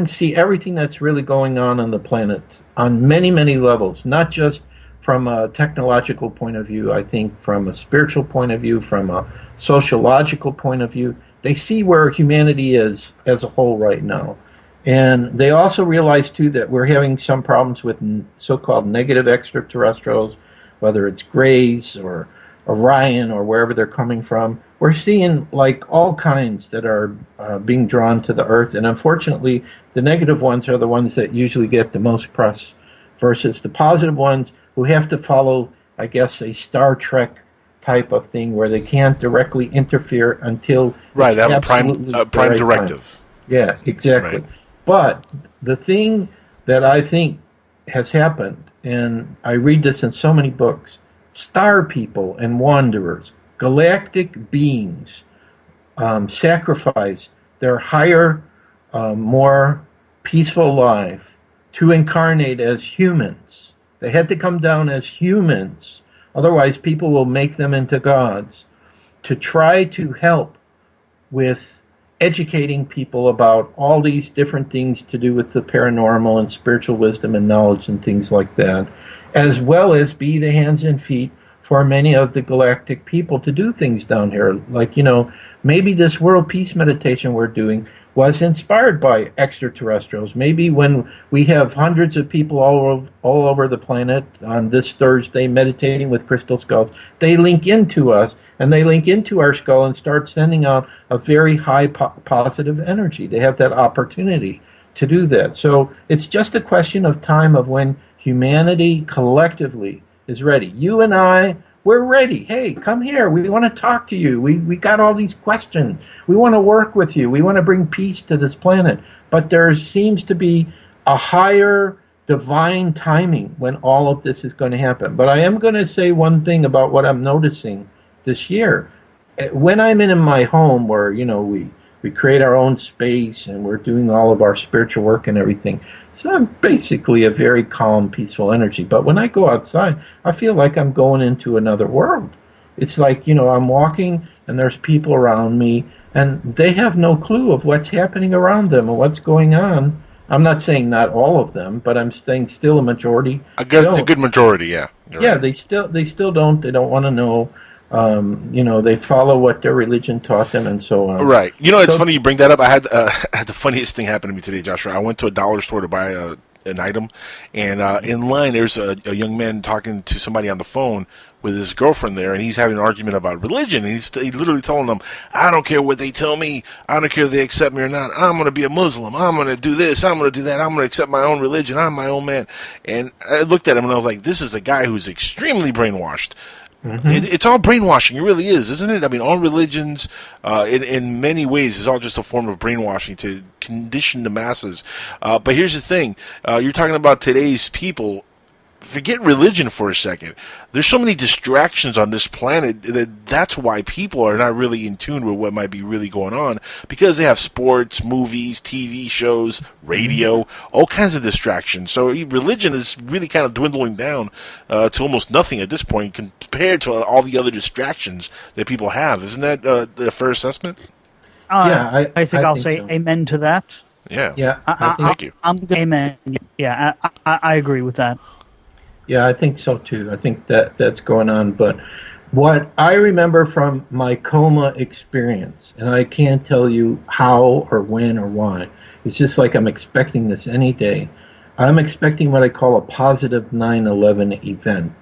see everything that's really going on the planet on many, many levels, not just from a technological point of view, I think from a spiritual point of view, from a sociological point of view. They see where humanity is as a whole right now. And they also realize, too, that we're having some problems with so-called negative extraterrestrials, whether it's Greys or Orion or wherever they're coming from. We're seeing like all kinds that are being drawn to the Earth, and unfortunately, the negative ones are the ones that usually get the most press, versus the positive ones who have to follow, I guess, a Star Trek type of thing where they can't directly interfere until right. They have a prime directive. Time. Yeah, exactly. Right. But the thing that I think has happened, and I read this in so many books, star people and wanderers, galactic beings, sacrifice their higher, more peaceful life to incarnate as humans. They had to come down as humans, otherwise people will make them into gods, to try to help with educating people about all these different things to do with the paranormal and spiritual wisdom and knowledge and things like that, as well as be the hands and feet for many of the galactic people to do things down here. Like, maybe this world peace meditation we're doing was inspired by extraterrestrials. Maybe when we have hundreds of people all over the planet on this Thursday meditating with crystal skulls, they link into us, and they link into our skull and start sending out a very high positive energy. They have that opportunity to do that. So it's just a question of time of when humanity collectively is ready. You and I, we're ready. Hey, come here. We want to talk to you. We got all these questions. We want to work with you. We want to bring peace to this planet. But there seems to be a higher divine timing when all of this is going to happen. But I am going to say one thing about what I'm noticing this year. When I'm in my home where, we create our own space and we're doing all of our spiritual work and everything. So I'm basically a very calm, peaceful energy. But when I go outside, I feel like I'm going into another world. It's like, I'm walking and there's people around me and they have no clue of what's happening around them and what's going on. I'm not saying not all of them, but I'm saying still a majority. A good majority, yeah. Yeah, right. They still don't. They don't want to know. They follow what their religion taught them and so on. Right. It's funny you bring that up. I had the funniest thing happen to me today, Joshua. I went to a dollar store to buy an item, and in line there's a young man talking to somebody on the phone with his girlfriend there, and he's having an argument about religion, and he's literally telling them, I don't care what they tell me, I don't care if they accept me or not, I'm going to be a Muslim, I'm going to do this, I'm going to do that, I'm going to accept my own religion, I'm my own man. And I looked at him and I was like, this is a guy who's extremely brainwashed. Mm-hmm. It's all brainwashing. It really is, isn't it? I mean, all religions, in many ways, is all just a form of brainwashing to condition the masses. But here's the thing. You're talking about today's people. Forget religion for a second. There's so many distractions on this planet that's why people are not really in tune with what might be really going on, because they have sports, movies, TV shows, radio, all kinds of distractions. So religion is really kind of dwindling down to almost nothing at this point compared to all the other distractions that people have. Isn't that a fair assessment? I think I'll say so. Amen to that. Yeah. Yeah. Thank you. Amen. Yeah, I agree with that. Yeah, I think so too. I think that's going on. But what I remember from my coma experience, and I can't tell you how or when or why, it's just like I'm expecting this any day. I'm expecting what I call a positive 9/11 event.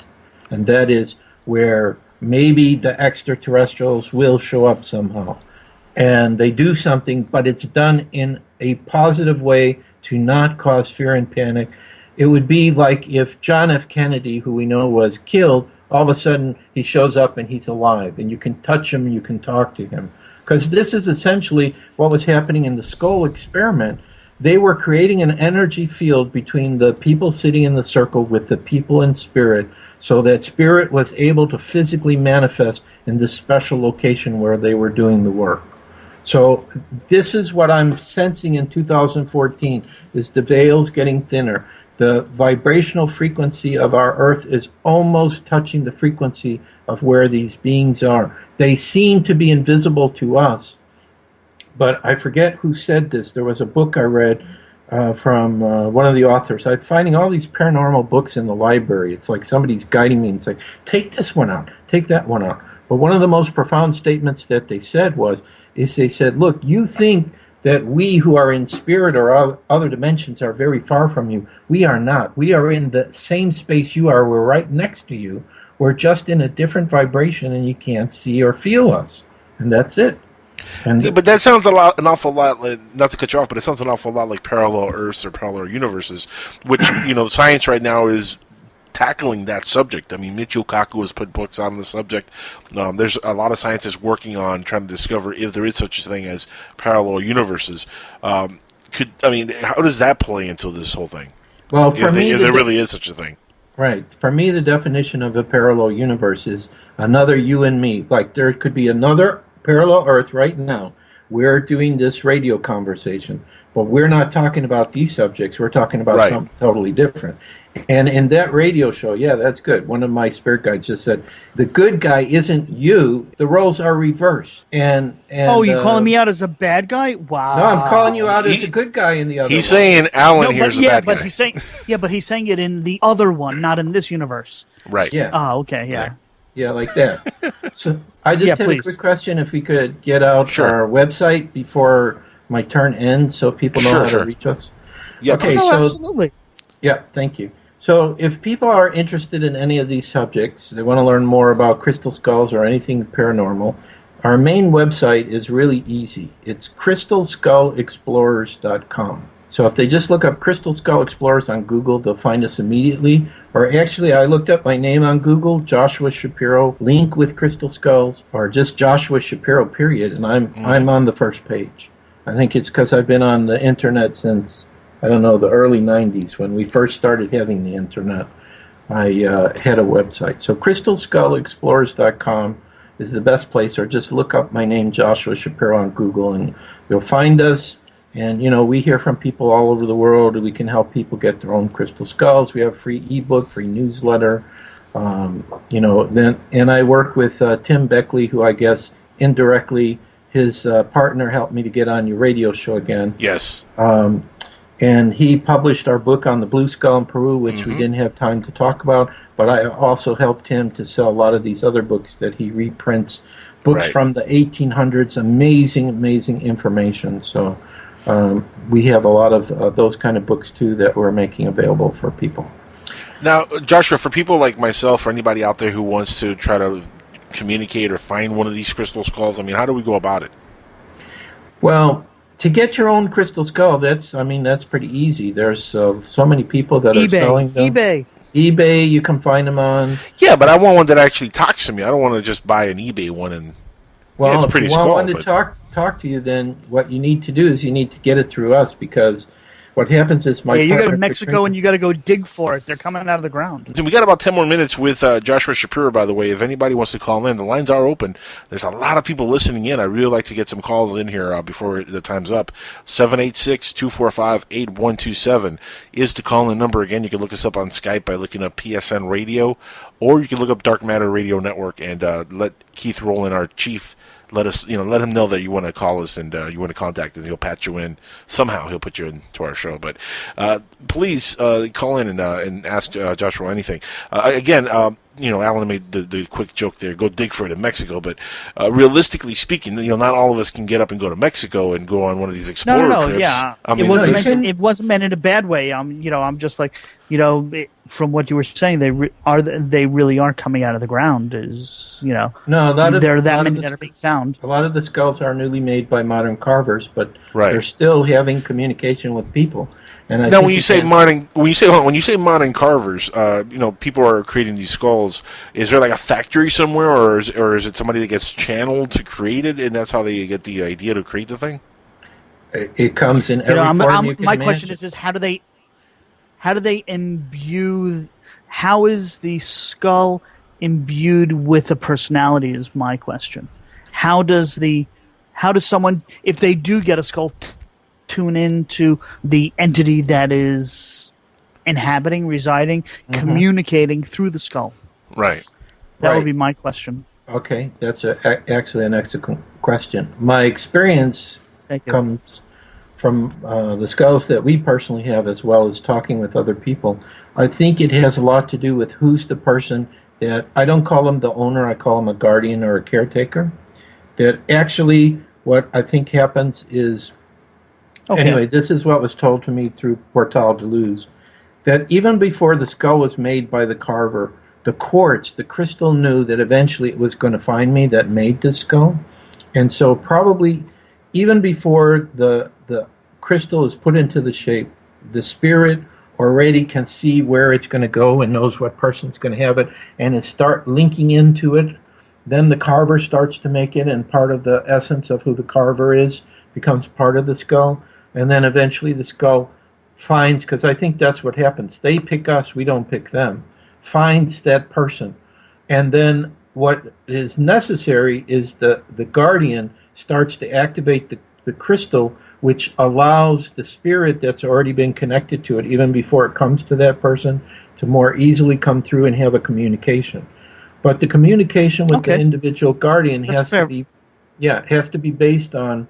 And that is where maybe the extraterrestrials will show up somehow. And they do something, but it's done in a positive way to not cause fear and panic. It would be like if John F. Kennedy, who we know was killed, all of a sudden he shows up and he's alive, and you can touch him, you can talk to him. Because this is essentially what was happening in the skull experiment. They were creating an energy field between the people sitting in the circle with the people in spirit, so that spirit was able to physically manifest in this special location where they were doing the work. So this is what I'm sensing in 2014, is the veil's getting thinner. The vibrational frequency of our Earth is almost touching the frequency of where these beings are. They seem to be invisible to us, but I forget who said this. There was a book I read from one of the authors. I'm finding all these paranormal books in the library. It's like somebody's guiding me and saying, take this one out, take that one out. But one of the most profound statements that they said is they said, look, you think that we who are in spirit or other dimensions are very far from you. We are not. We are in the same space you are. We're right next to you. We're just in a different vibration, and you can't see or feel us. And that's it. And but that sounds an awful lot, not to cut you off, but it sounds an awful lot like parallel Earths or parallel universes, which, science right now is tackling that subject. I mean, Michio Kaku has put books out on the subject. There's a lot of scientists working on trying to discover if there is such a thing as parallel universes. How does that play into this whole thing? Well, for me, if there really is such a thing. Right. For me, the definition of a parallel universe is another you and me. Like, there could be another parallel Earth right now. We're doing this radio conversation, but we're not talking about these subjects. We're talking about something totally different. And in that radio show, yeah, that's good. One of my spirit guides just said, the good guy isn't you. The roles are reversed. And you calling me out as a bad guy? Wow. No, I'm calling you out as a good guy in the other one. He's saying Alan here's a bad guy. But he's saying it in the other one, not in this universe. Right. Yeah. Oh, okay, yeah. Yeah, like that. So I just had please. a quick question. If we could get out Sure. our website before my turn ends, so people know how to reach us. Yeah. Okay. Oh, So absolutely. yeah, thank you. So if people are interested in any of these subjects, they want to learn more about crystal skulls or anything paranormal, our main website is really easy. It's crystalskullexplorers.com. So if they just look up Crystal Skull Explorers on Google, they'll find us immediately. Or actually, I looked up my name on Google, Joshua Shapiro, link with crystal skulls, or just Joshua Shapiro, period, and I'm on the first page. I think it's because I've been on the internet since, I don't know, the early 90s, when we first started having the internet. I had a website. So crystalskullexplorers.com is the best place, or just look up my name, Joshua Shapiro, on Google, and you'll find us. And, you know, we hear from people all over the world. We can help people get their own crystal skulls. We have free ebook, free newsletter. You know, and I work with Tim Beckley, who I guess indirectly his partner helped me to get on your radio show again. Yes. And he published our book on the blue skull in Peru, which we didn't have time to talk about. But I also helped him to sell a lot of these other books that he reprints, books from the 1800s. Amazing, amazing information. So we have a lot of those kind of books, too, that we're making available for people. Now, Joshua, for people like myself or anybody out there who wants to try to communicate or find one of these crystal skulls, I mean, how do we go about it? Well, to get your own crystal skull, that's pretty easy. There's so many people that are selling them. eBay, you can find them on. Yeah, but I want one that actually talks to me. I don't want to just buy an eBay one and. Well, it's if pretty you want small, one to talk to you, then what you need to do is you need to get it through us, because what happens is you go to Mexico and you got to go dig for it. They're coming out of the ground. We got about 10 more minutes with Joshua Shapiro, by the way. If anybody wants to call in, the lines are open. There's a lot of people listening in. I really like to get some calls in here before the time's up. 786-245-8127 is the call-in number. Again, you can look us up on Skype by looking up PSN Radio, or you can look up Dark Matter Radio Network and let Keith Rowland, our chief, let him know that you want to call us and you want to contact us. He'll patch you in somehow. He'll put you into our show. But please call in and ask Joshua anything. Again, Alan made the quick joke there. Go dig for it in Mexico. But realistically speaking, not all of us can get up and go to Mexico and go on one of these explorer trips. Yeah, I mean, it wasn't meant in a bad way. I'm just like, from what you were saying, they really are coming out of the ground. No, there are that many that are being found. A lot of the skulls are newly made by modern carvers, but they're still having communication with people. And now, when you say modern carvers, people are creating these skulls. Is there like a factory somewhere, or is it somebody that gets channeled to create it, and that's how they get the idea to create the thing? It comes in every form you can my imagine. question is how do they imbue? How is the skull imbued with a personality? Is my question. How does someone, if they do get a skull, tune into the entity that is inhabiting, residing, communicating through the skull? Right. That would be my question. Okay, that's actually an excellent question. My experience comes from the skulls that we personally have, as well as talking with other people. I think it has a lot to do with who's the person that, I don't call them the owner, I call them a guardian or a caretaker. That actually what I think happens is, anyway, this is what was told to me through Portal de Luz, that even before the skull was made by the carver, the quartz, the crystal, knew that eventually it was going to find me that made this skull. And so probably even before the crystal is put into the shape, the spirit already can see where it's going to go and knows what person's going to have it, and it start linking into it. Then the carver starts to make it, and part of the essence of who the carver is becomes part of the skull. And then eventually the skull finds, because I think that's what happens. They pick us, we don't pick them. Finds that person. And then what is necessary is the guardian starts to activate the crystal, which allows the spirit that's already been connected to it, even before it comes to that person, to more easily come through and have a communication. But the communication with the individual guardian has to be based on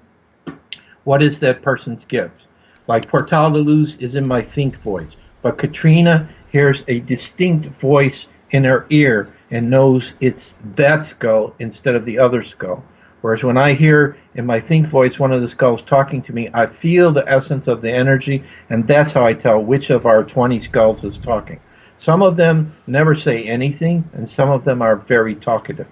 what is that person's gift. Like Portal de Luz is in my think voice, but Katrina hears a distinct voice in her ear, and knows it's that skull instead of the other skull. Whereas when I hear in my think voice one of the skulls talking to me, I feel the essence of the energy, and that's how I tell which of our 20 skulls is talking. Some of them never say anything, and some of them are very talkative.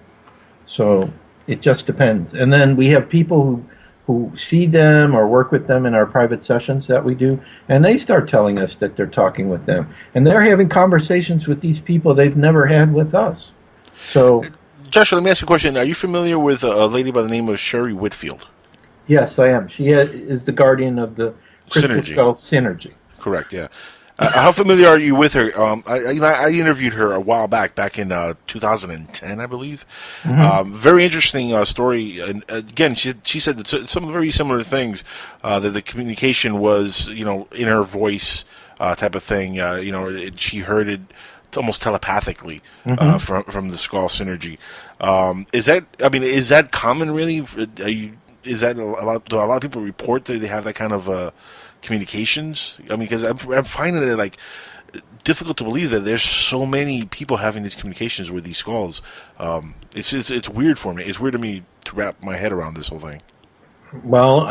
So it just depends. And then we have people who see them or work with them in our private sessions that we do, and they start telling us that they're talking with them. And they're having conversations with these people they've never had with us. So, Joshua, let me ask you a question. Are you familiar with a lady by the name of Sherry Whitfield? Yes, I am. She is the guardian of the Crystal Skull Synergy. Correct, yeah. How familiar are you with her? I interviewed her a while back in 2010, I believe. Mm-hmm. Very interesting story. And again, she said some very similar things. That the communication was, in her voice type of thing. She heard it almost telepathically from the skull synergy. Is that common? Really? Do a lot of people report that they have that kind of communications? I mean, because I'm finding it like difficult to believe that there's so many people having these communications with these skulls. It's weird for me. It's weird to me to wrap my head around this whole thing. Well,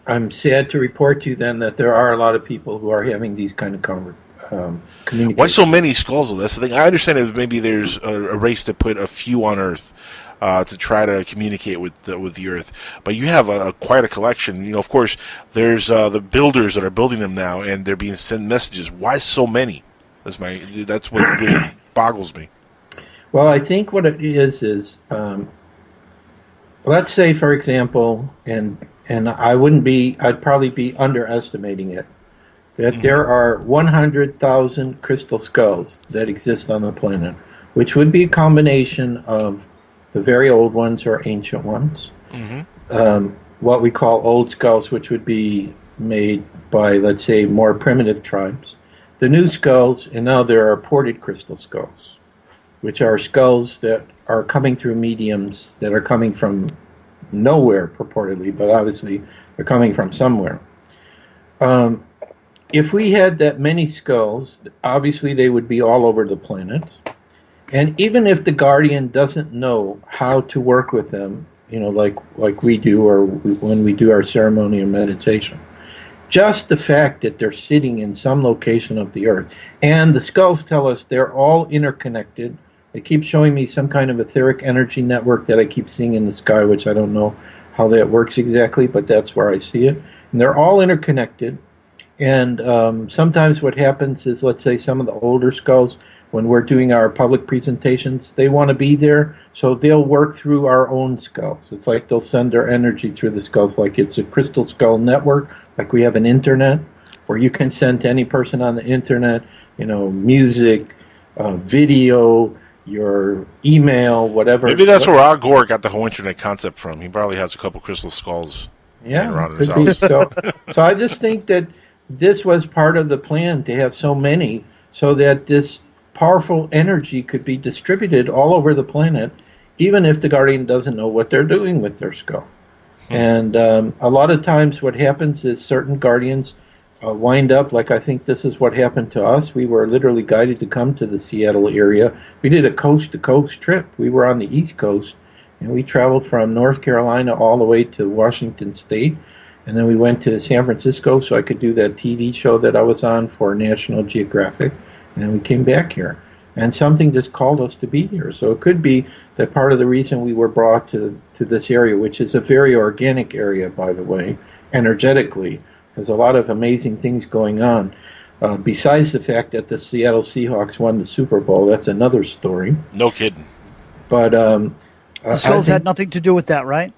I'm sad to report to you then that there are a lot of people who are having these kind of communications. Why so many skulls? That's the thing. I understand if maybe there's a race to put a few on Earth. To try to communicate with the Earth, but you have quite a collection. Of course, there's the builders that are building them now, and they're being sent messages. Why so many? That's what really boggles me. Well, I think what it is let's say, for example, and I'd probably be underestimating it, that there are 100,000 crystal skulls that exist on the planet, which would be a combination of the very old ones or ancient ones, what we call old skulls, which would be made by, let's say, more primitive tribes. The new skulls, and now there are ported crystal skulls, which are skulls that are coming through mediums that are coming from nowhere, purportedly, but obviously they're coming from somewhere. If we had that many skulls, obviously they would be all over the planet. And even if the guardian doesn't know how to work with them, like we do, or when we do our ceremony or meditation, just the fact that they're sitting in some location of the Earth, and the skulls tell us they're all interconnected. They keep showing me some kind of etheric energy network that I keep seeing in the sky, which I don't know how that works exactly, but that's where I see it. And they're all interconnected. And sometimes what happens is, let's say some of the older skulls, when we're doing our public presentations, they want to be there, so they'll work through our own skulls. It's like they'll send their energy through the skulls, like it's a crystal skull network, like we have an internet, where you can send to any person on the internet, music, video, your email, whatever. Maybe that's where Al Gore got the whole internet concept from. He probably has a couple crystal skulls around his house. So I just think that this was part of the plan, to have so many, so that this powerful energy could be distributed all over the planet, even if the guardian doesn't know what they're doing with their skull. And a lot of times what happens is certain guardians wind up, like I think this is what happened to us. We were literally guided to come to the Seattle area. We did a coast-to-coast trip. We were on the East Coast, and we traveled from North Carolina all the way to Washington State. And then we went to San Francisco so I could do that TV show that I was on for National Geographic. And then we came back here, and something just called us to be here. So it could be that part of the reason we were brought to this area, which is a very organic area, by the way, energetically. There's a lot of amazing things going on. Besides the fact that the Seattle Seahawks won the Super Bowl, that's another story. No kidding. But the skulls had nothing to do with that, right?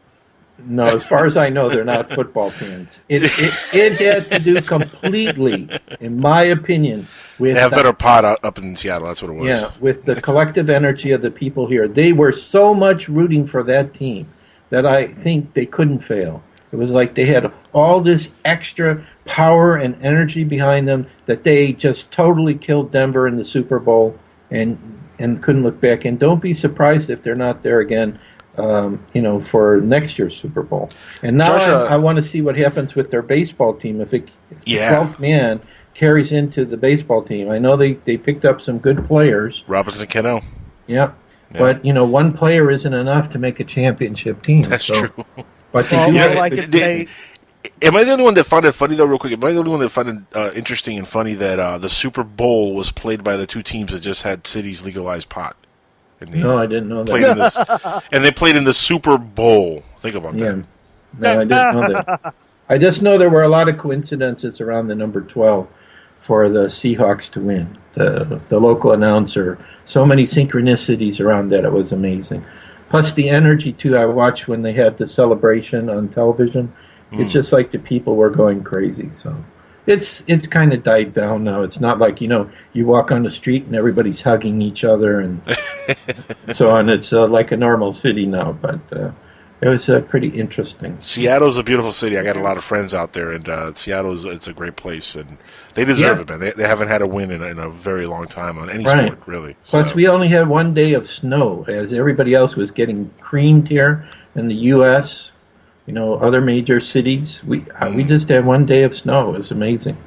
No, as far as I know, they're not football fans. It had to do completely, in my opinion, with... They have better pot up in Seattle, that's what it was. Yeah, with the collective energy of the people here. They were so much rooting for that team that I think they couldn't fail. It was like they had all this extra power and energy behind them that they just totally killed Denver in the Super Bowl and couldn't look back. And don't be surprised if they're not there again, for next year's Super Bowl. And now Joshua, I want to see what happens with their baseball team if the 12th man carries into the baseball team. I know they picked up some good players. Robinson Cano. Yeah. Yeah. But, one player isn't enough to make a championship team. That's true. But to Well, do all it, I could say, Am I the only one that found it funny, though, real quick? Am I the only one that found it interesting and funny that the Super Bowl was played by the two teams that just had cities legalize pot? No, I didn't know Played that. in this, and they played in the Super Bowl. Think about that. No, I didn't know that. I just know there were a lot of coincidences around the number 12 for the Seahawks to win. The local announcer, so many synchronicities around that, it was amazing. Plus the energy, too, I watched when they had the celebration on television. It's just like the people were going crazy. So it's kind of died down now. It's not like, you walk on the street and everybody's hugging each other and so on. It's like a normal city now, but it was pretty interesting. Seattle's a beautiful city. I got a lot of friends out there, and Seattle's it's a great place, and they deserve it, man. They haven't had a win in a very long time on any sport, really. Plus, we only had one day of snow, as everybody else was getting creamed here in the U.S., other major cities. We just had one day of snow. It was amazing.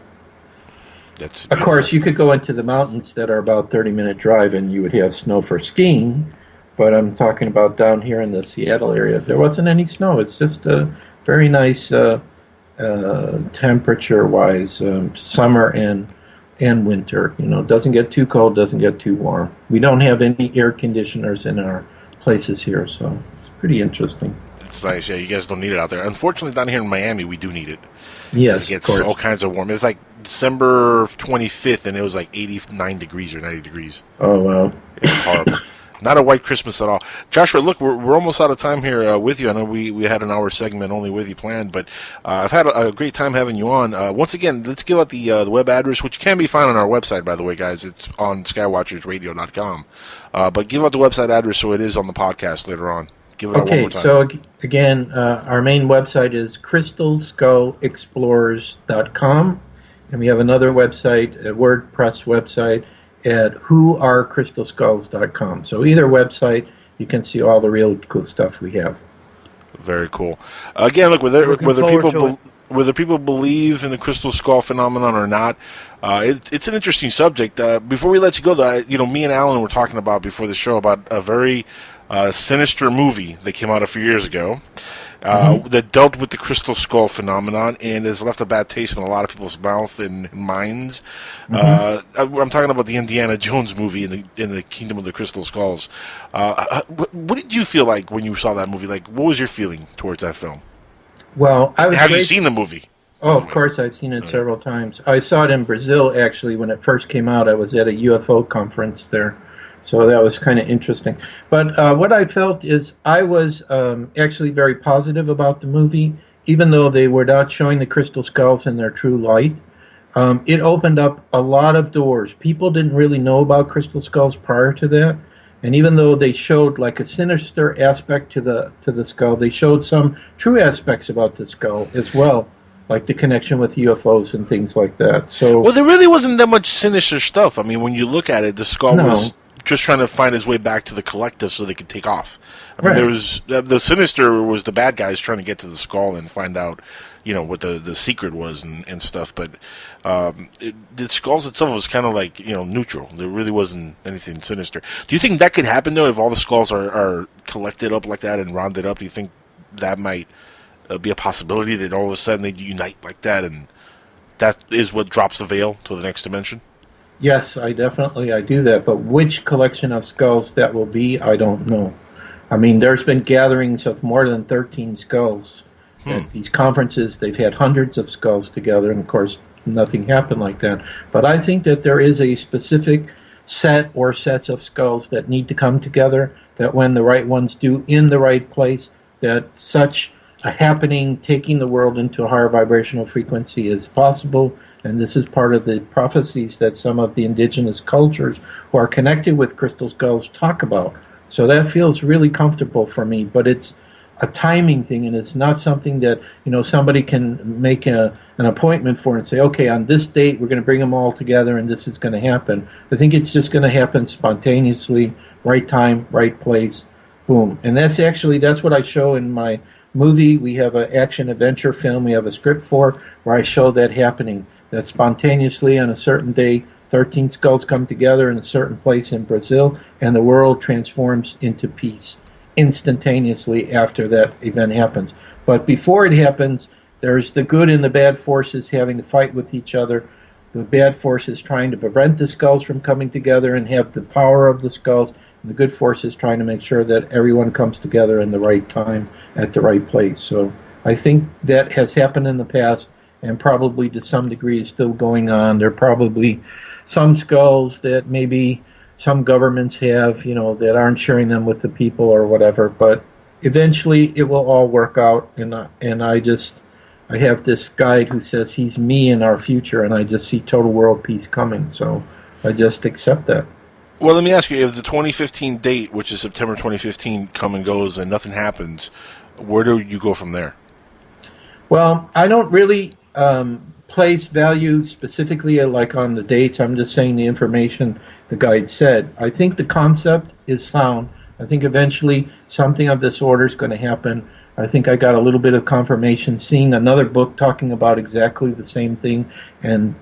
That's of course, you could go into the mountains that are about 30-minute drive, and you would have snow for skiing. But I'm talking about down here in the Seattle area. There wasn't any snow. It's just a very nice temperature-wise summer and winter. It doesn't get too cold, doesn't get too warm. We don't have any air conditioners in our places here, so it's pretty interesting. It's nice. Yeah, you guys don't need it out there. Unfortunately, down here in Miami, we do need it. Yes, it gets all kinds of warm. It's like December 25th, and it was like 89 degrees or 90 degrees. Oh, wow. It's horrible. Not a white Christmas at all. Joshua, look, we're almost out of time here with you. I know we had an hour segment only with you planned, but I've had a great time having you on. Once again, let's give out the web address, which can be found on our website, by the way, guys. It's on skywatchersradio.com. But give out the website address so it is on the podcast later on. Give it out one more time. So again, our main website is crystalskullexplorers.com, and we have another website, a WordPress website, at whoarecrystalskulls.com. So either website, you can see all the real cool stuff we have. Very cool. Again, look, whether people believe in the crystal skull phenomenon or not, it's an interesting subject. Before we let you go, though, me and Alan were talking about before the show about a very sinister movie that came out a few years ago that dealt with the crystal skull phenomenon and has left a bad taste in a lot of people's mouth and minds. I'm talking about the Indiana Jones movie in the Kingdom of the Crystal Skulls. What did you feel like when you saw that movie? Like, what was your feeling towards that film? Well, have you seen the movie? Oh, of course, I've seen it several times. I saw it in Brazil, actually, when it first came out. I was at a UFO conference there. So that was kind of interesting. But what I felt is I was actually very positive about the movie, even though they were not showing the crystal skulls in their true light. It opened up a lot of doors. People didn't really know about crystal skulls prior to that. And even though they showed like a sinister aspect to the skull, they showed some true aspects about the skull as well, like the connection with UFOs and things like that. So, well, there really wasn't that much sinister stuff. I mean, when you look at it, the skull was just trying to find his way back to the collective so they could take off. I mean, there was the sinister was the bad guys trying to get to the skull and find out, what the secret was and stuff. But the skulls itself was kind of like neutral. There really wasn't anything sinister. Do you think that could happen though if all the skulls are collected up like that and rounded up? Do you think that might be a possibility that all of a sudden they unite like that and that is what drops the veil to the next dimension? Yes, I do that, but which collection of skulls that will be, I don't know. I mean, there's been gatherings of more than 13 skulls. At these conferences, they've had hundreds of skulls together, and of course, nothing happened like that. But I think that there is a specific set or sets of skulls that need to come together, that when the right ones do in the right place, that such a happening, taking the world into a higher vibrational frequency is possible. And this is part of the prophecies that some of the indigenous cultures who are connected with crystal skulls talk about. So that feels really comfortable for me, but it's a timing thing, and it's not something that somebody can make an appointment for and say, okay, on this date we're going to bring them all together and this is going to happen. I think it's just going to happen spontaneously, right time, right place, boom. And that's what I show in my movie. We have an action adventure film we have a script for where I show that happening. That spontaneously on a certain day, 13 skulls come together in a certain place in Brazil, and the world transforms into peace instantaneously after that event happens. But before it happens, there's the good and the bad forces having to fight with each other. The bad forces trying to prevent the skulls from coming together and have the power of the skulls, and the good forces trying to make sure that everyone comes together in the right time at the right place. So I think that has happened in the past, and probably to some degree is still going on. There are probably some skulls that maybe some governments have, that aren't sharing them with the people or whatever, but eventually it will all work out, and I have this guide who says he's me in our future, and I just see total world peace coming, so I just accept that. Well, let me ask you, if the 2015 date, which is September 2015, come and goes and nothing happens, where do you go from there? Well, I don't really place value specifically like on the dates. I'm just saying the information the guide said. I think the concept is sound. I think eventually something of this order is going to happen. I think I got a little bit of confirmation seeing another book talking about exactly the same thing, and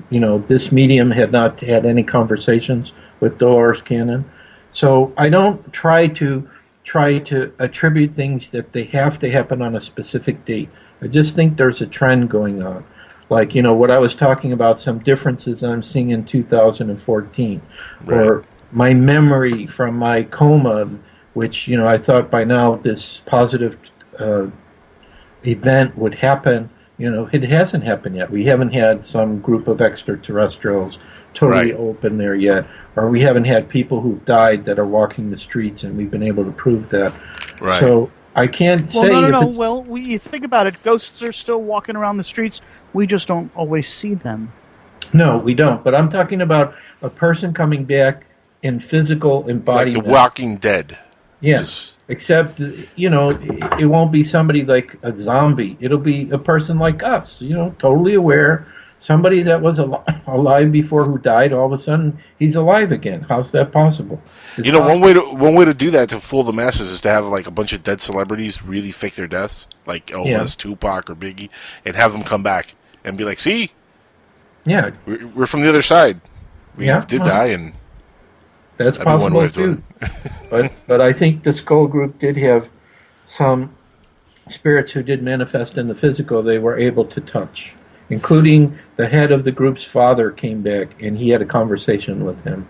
this medium had not had any conversations with Dolores Cannon. So I don't try to attribute things that they have to happen on a specific date. I just think there's a trend going on. Like, what I was talking about, some differences I'm seeing in 2014. Right. Or my memory from my coma, which, I thought by now this positive event would happen. It hasn't happened yet. We haven't had some group of extraterrestrials totally open there yet. Or we haven't had people who've died that are walking the streets, and we've been able to prove that. Right. So I can't say. No. Well, you think about it. Ghosts are still walking around the streets. We just don't always see them. No, we don't. But I'm talking about a person coming back in physical embodiment. Like the Walking Dead. Yes. Except, it won't be somebody like a zombie. It'll be a person like us, totally aware. Somebody that was alive before who died, all of a sudden, he's alive again. How's that possible? It's possible. One way to do that, to fool the masses, is to have like a bunch of dead celebrities really fake their deaths, like Elvis, Tupac, or Biggie, and have them come back and be like, see? Yeah. We're from the other side. We did die, and that's possible too. But I think the Skull Group did have some spirits who did manifest in the physical they were able to touch, including the head of the group's father came back, and he had a conversation with him.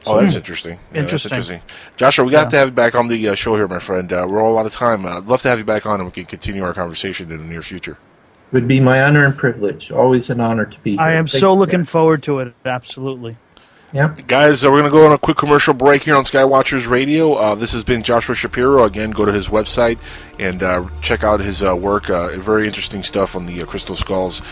Oh, that's interesting. Yeah, that's interesting. Joshua, we got to have you back on the show here, my friend. We're all out of time. I'd love to have you back on, and we can continue our conversation in the near future. It would be my honor and privilege. Always an honor to be here. I am so looking forward to it. Absolutely. Yeah. Guys, we're going to go on a quick commercial break here on Skywatchers Radio. This has been Joshua Shapiro. Again, go to his website and check out his work. Very interesting stuff on the crystal skulls.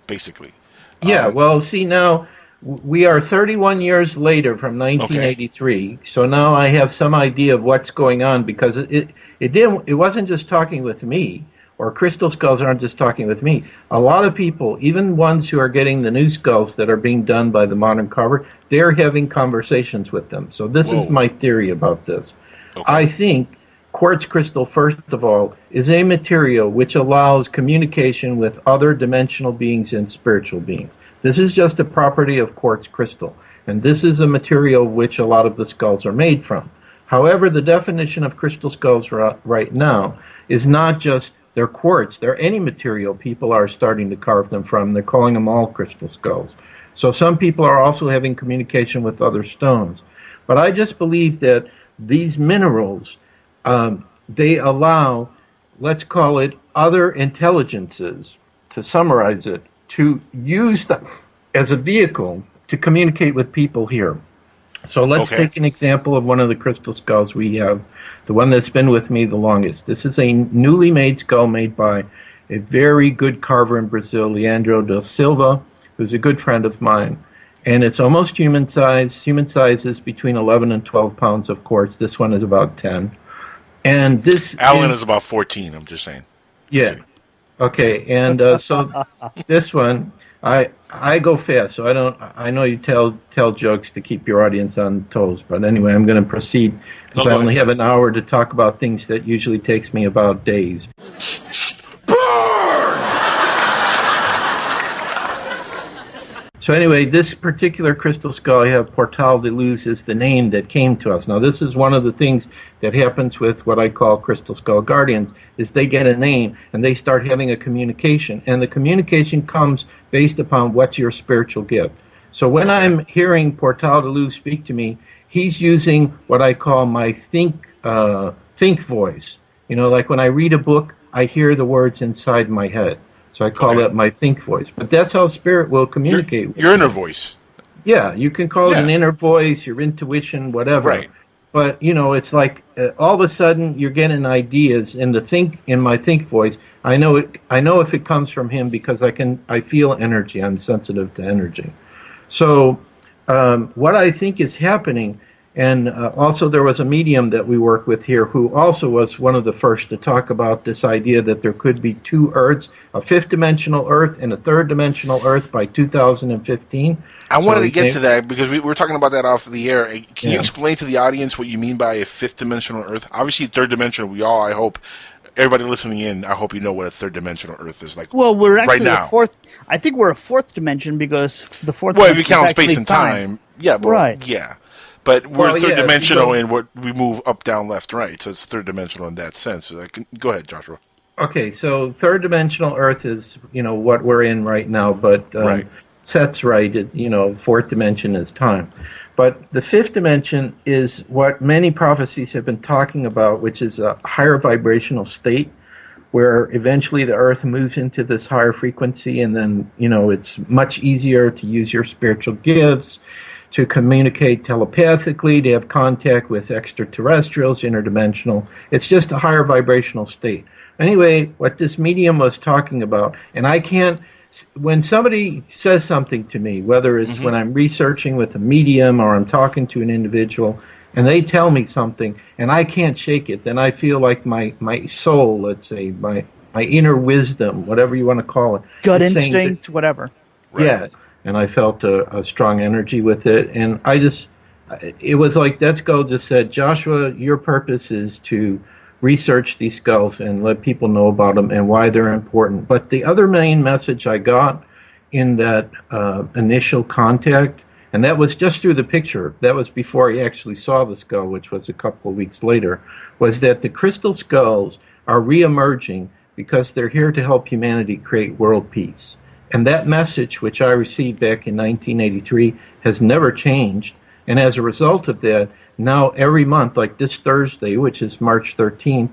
Basically. Yeah, well, see, now we are 31 years later from 1983, so now I have some idea of what's going on, because it wasn't just talking with me, or crystal skulls aren't just talking with me. A lot of people, even ones who are getting the new skulls that are being done by the modern carver, they're having conversations with them. So this is my theory about this. Okay. I think quartz crystal, first of all, is a material which allows communication with other dimensional beings and spiritual beings. This is just a property of quartz crystal, and this is a material which a lot of the skulls are made from. However, the definition of crystal skulls right now is not just they're quartz, they're any material people are starting to carve them from. They're calling them all crystal skulls. So some people are also having communication with other stones. But I just believe that these minerals, they allow, let's call it, other intelligences, to summarize it, to use them as a vehicle to communicate with people here. So let's take an example of one of the crystal skulls we have, the one that's been with me the longest. This is a newly made skull made by a very good carver in Brazil, Leandro da Silva, who's a good friend of mine. And it's almost human size. Human size is between 11 and 12 pounds of quartz. This one is about 10. And this Alan is about 14, I'm just saying. Yeah. Okay, and so this one, I go fast, so I don't. I know you tell jokes to keep your audience on toes, but anyway, I'm going to proceed because I only have an hour to talk about things that usually takes me about days. So anyway, this particular crystal skull I have, Portal de Luz, is the name that came to us. Now, this is one of the things that happens with what I call crystal skull guardians, is they get a name and they start having a communication. And the communication comes based upon what's your spiritual gift. So when I'm hearing Portal de Luz speak to me, he's using what I call my think voice. You know, like when I read a book, I hear the words inside my head. So I call that my think voice. But that's how spirit will communicate with your inner voice. Yeah, you can call it an inner voice, your intuition, whatever. Right. But, you know, it's like all of a sudden you're getting ideas in my think voice. I know if it comes from him because I feel energy. I'm sensitive to energy. So what I think is happening, and also there was a medium that we work with here who also was one of the first to talk about this idea that there could be two Earths, a fifth-dimensional Earth and a third-dimensional Earth by 2015. I wanted to get to that because we were talking about that off the air. Can you explain to the audience what you mean by a fifth-dimensional Earth? Obviously, third-dimensional, I hope, everybody listening in, I hope you know what a third-dimensional Earth is like. Well, we're actually right now. a fourth. I think we're a fourth dimension because the fourth. Well, if you count space and time, right? Yeah, but we're third-dimensional in what we move up, down, left, right. So it's third-dimensional in that sense. So go ahead, Joshua. Okay, so third-dimensional Earth is what we're in right now, but Seth's right. Fourth dimension is time. But the fifth dimension is what many prophecies have been talking about, which is a higher vibrational state where eventually the Earth moves into this higher frequency, and then, it's much easier to use your spiritual gifts, to communicate telepathically, to have contact with extraterrestrials, interdimensional. It's just a higher vibrational state. Anyway, what this medium was talking about, and I can't, when somebody says something to me, whether it's when I'm researching with a medium or I'm talking to an individual, and they tell me something, and I can't shake it, then I feel like my soul, let's say, my inner wisdom, whatever you want to call it. Gut instinct, whatever. Right. Yeah, and I felt a strong energy with it, and it was like that skull just said, Joshua, your purpose is to research these skulls and let people know about them and why they're important. But the other main message I got in that initial contact, and that was just through the picture, that was before I actually saw the skull, which was a couple of weeks later, was that the crystal skulls are re-emerging because they're here to help humanity create world peace. And that message, which I received back in 1983, has never changed. And as a result of that, now every month, like this Thursday, which is March 13th,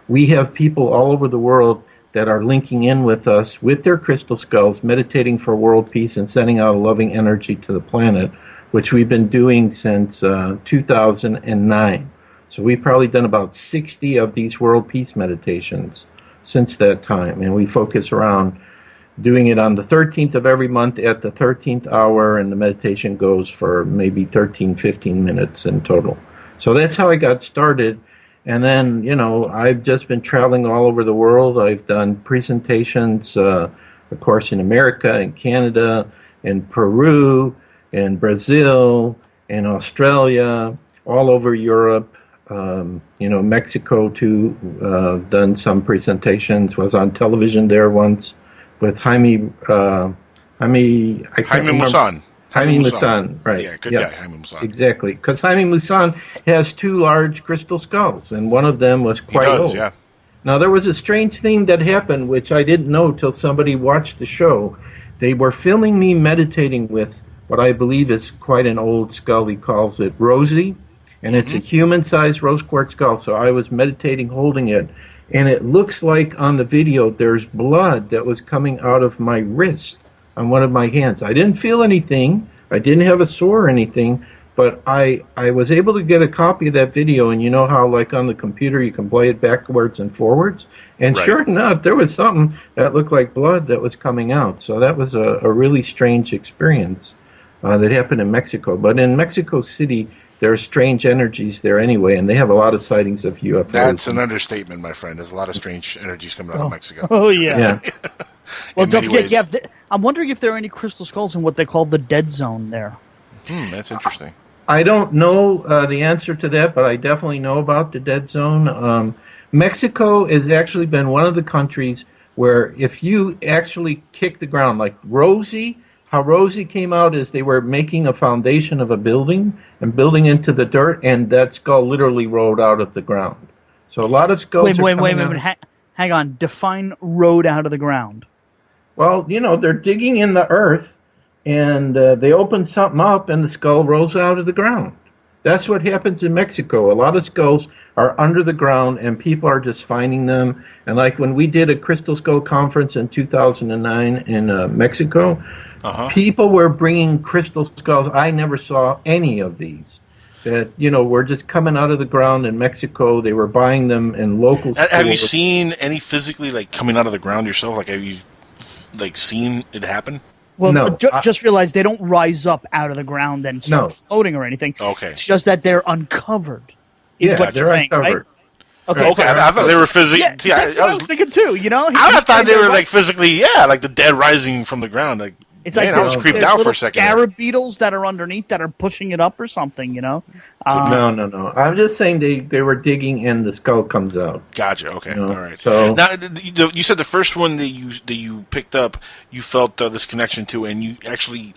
we have people all over the world that are linking in with us with their crystal skulls, meditating for world peace and sending out a loving energy to the planet, which we've been doing since 2009. So we've probably done about 60 of these world peace meditations since that time. And we focus around doing it on the 13th of every month at the 13th hour, and the meditation goes for maybe 15 minutes in total. So that's how I got started. And then, I've just been traveling all over the world. I've done presentations, of course, in America, in Canada, in Peru, in Brazil, in Australia, all over Europe, Mexico too. Done some presentations, was on television there once with Jaime Maussan. Jaime Maussan, right. Yeah, good guy, Jaime Maussan. Exactly, because Jaime Maussan has two large crystal skulls, and one of them was quite old. Yeah. Now, there was a strange thing that happened, which I didn't know till somebody watched the show. They were filming me meditating with what I believe is quite an old skull. He calls it Rosie, and it's a human-sized rose quartz skull, so I was meditating holding it. And it looks like on the video there's blood that was coming out of my wrist on one of my hands. I didn't feel anything. I didn't have a sore or anything, but I was able to get a copy of that video, and you know how like on the computer you can play it backwards and forwards? And sure enough, there was something that looked like blood that was coming out. So that was a really strange experience that happened in Mexico. But in Mexico City, there are strange energies there anyway, and they have a lot of sightings of UFOs. That's an understatement, my friend. There's a lot of strange energies coming out of Mexico. Oh, yeah. Well, in don't many forget, ways. I'm wondering if there are any crystal skulls in what they call the dead zone there. That's interesting. I don't know the answer to that, but I definitely know about the dead zone. Mexico has actually been one of the countries where if you actually kick the ground, like how Rosie came out is they were making a foundation of a building and building into the dirt, and that skull literally rolled out of the ground. So a lot of skulls Wait. Hang on. Define road out of the ground. Well, they're digging in the earth, and they open something up, and the skull rolls out of the ground. That's what happens in Mexico. A lot of skulls are under the ground, and people are just finding them. And like when we did a Crystal Skull conference in 2009 in Mexico, people were bringing crystal skulls. I never saw any of these that, were just coming out of the ground in Mexico. They were buying them in local stores. Have you seen any physically, like, coming out of the ground yourself? Like, have you, like, seen it happen? Well, no, just realize they don't rise up out of the ground and start floating or anything. Okay. It's just that they're uncovered. Is what you're saying, uncovered. Right? Okay. I thought they were physically. Yeah, that's what I was thinking too. I thought they were like physically, like the dead rising from the ground. Like, it's like I was creeped out for a second. Scarab beetles that are underneath that are pushing it up or something. No. I'm just saying they were digging and the skull comes out. Gotcha. Okay. All right. So now you said the first one that you picked up, you felt this connection to, and you actually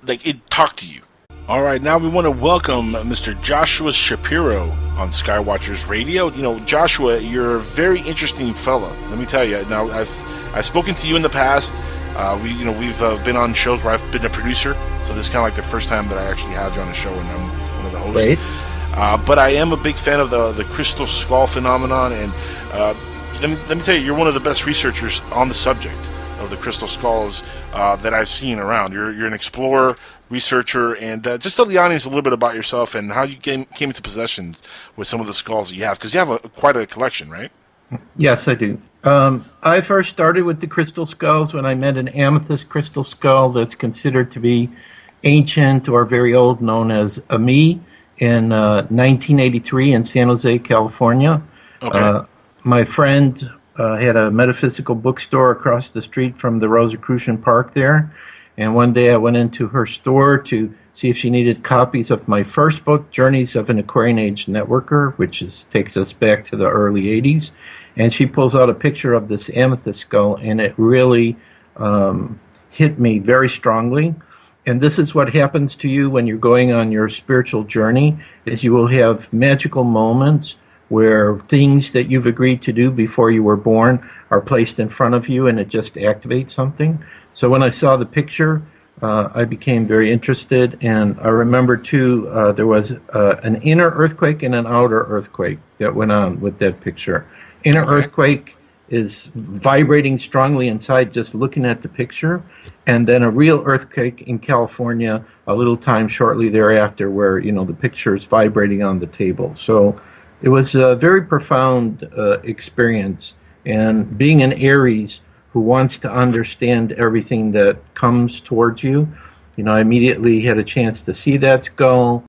like it talked to you. All right, now we want to welcome Mr. Joshua Shapiro on Skywatchers Radio. Joshua, you're a very interesting fellow. Let me tell you. Now, I've spoken to you in the past. We've been on shows where I've been a producer, so this is kind of like the first time that I actually had you on the show, and I'm one of the hosts. Great. But I am a big fan of the crystal skull phenomenon, and let me tell you, you're one of the best researchers on the subject of the crystal skulls that I've seen around. You're an explorer, researcher, and just tell the audience a little bit about yourself and how you came into possession with some of the skulls that you have, because you have quite a collection, right? Yes, I do. I first started with the crystal skulls when I met an amethyst crystal skull that's considered to be ancient or very old, known as Ami, in 1983 in San Jose, California. Okay. My friend had a metaphysical bookstore across the street from the Rosicrucian Park there. And one day I went into her store to see if she needed copies of my first book, Journeys of an Aquarian Age Networker, which takes us back to the early 80s. And she pulls out a picture of this amethyst skull, and it really hit me very strongly. And this is what happens to you when you're going on your spiritual journey, is you will have magical moments where things that you've agreed to do before you were born are placed in front of you, and it just activates something. So when I saw the picture, I became very interested, and I remember, too, there was an inner earthquake and an outer earthquake that went on with that picture. Inner earthquake is vibrating strongly inside just looking at the picture, and then a real earthquake in California a little time shortly thereafter where, the picture is vibrating on the table. So it was a very profound experience, and being an Aries who wants to understand everything that comes towards you, I immediately had a chance to see that skull,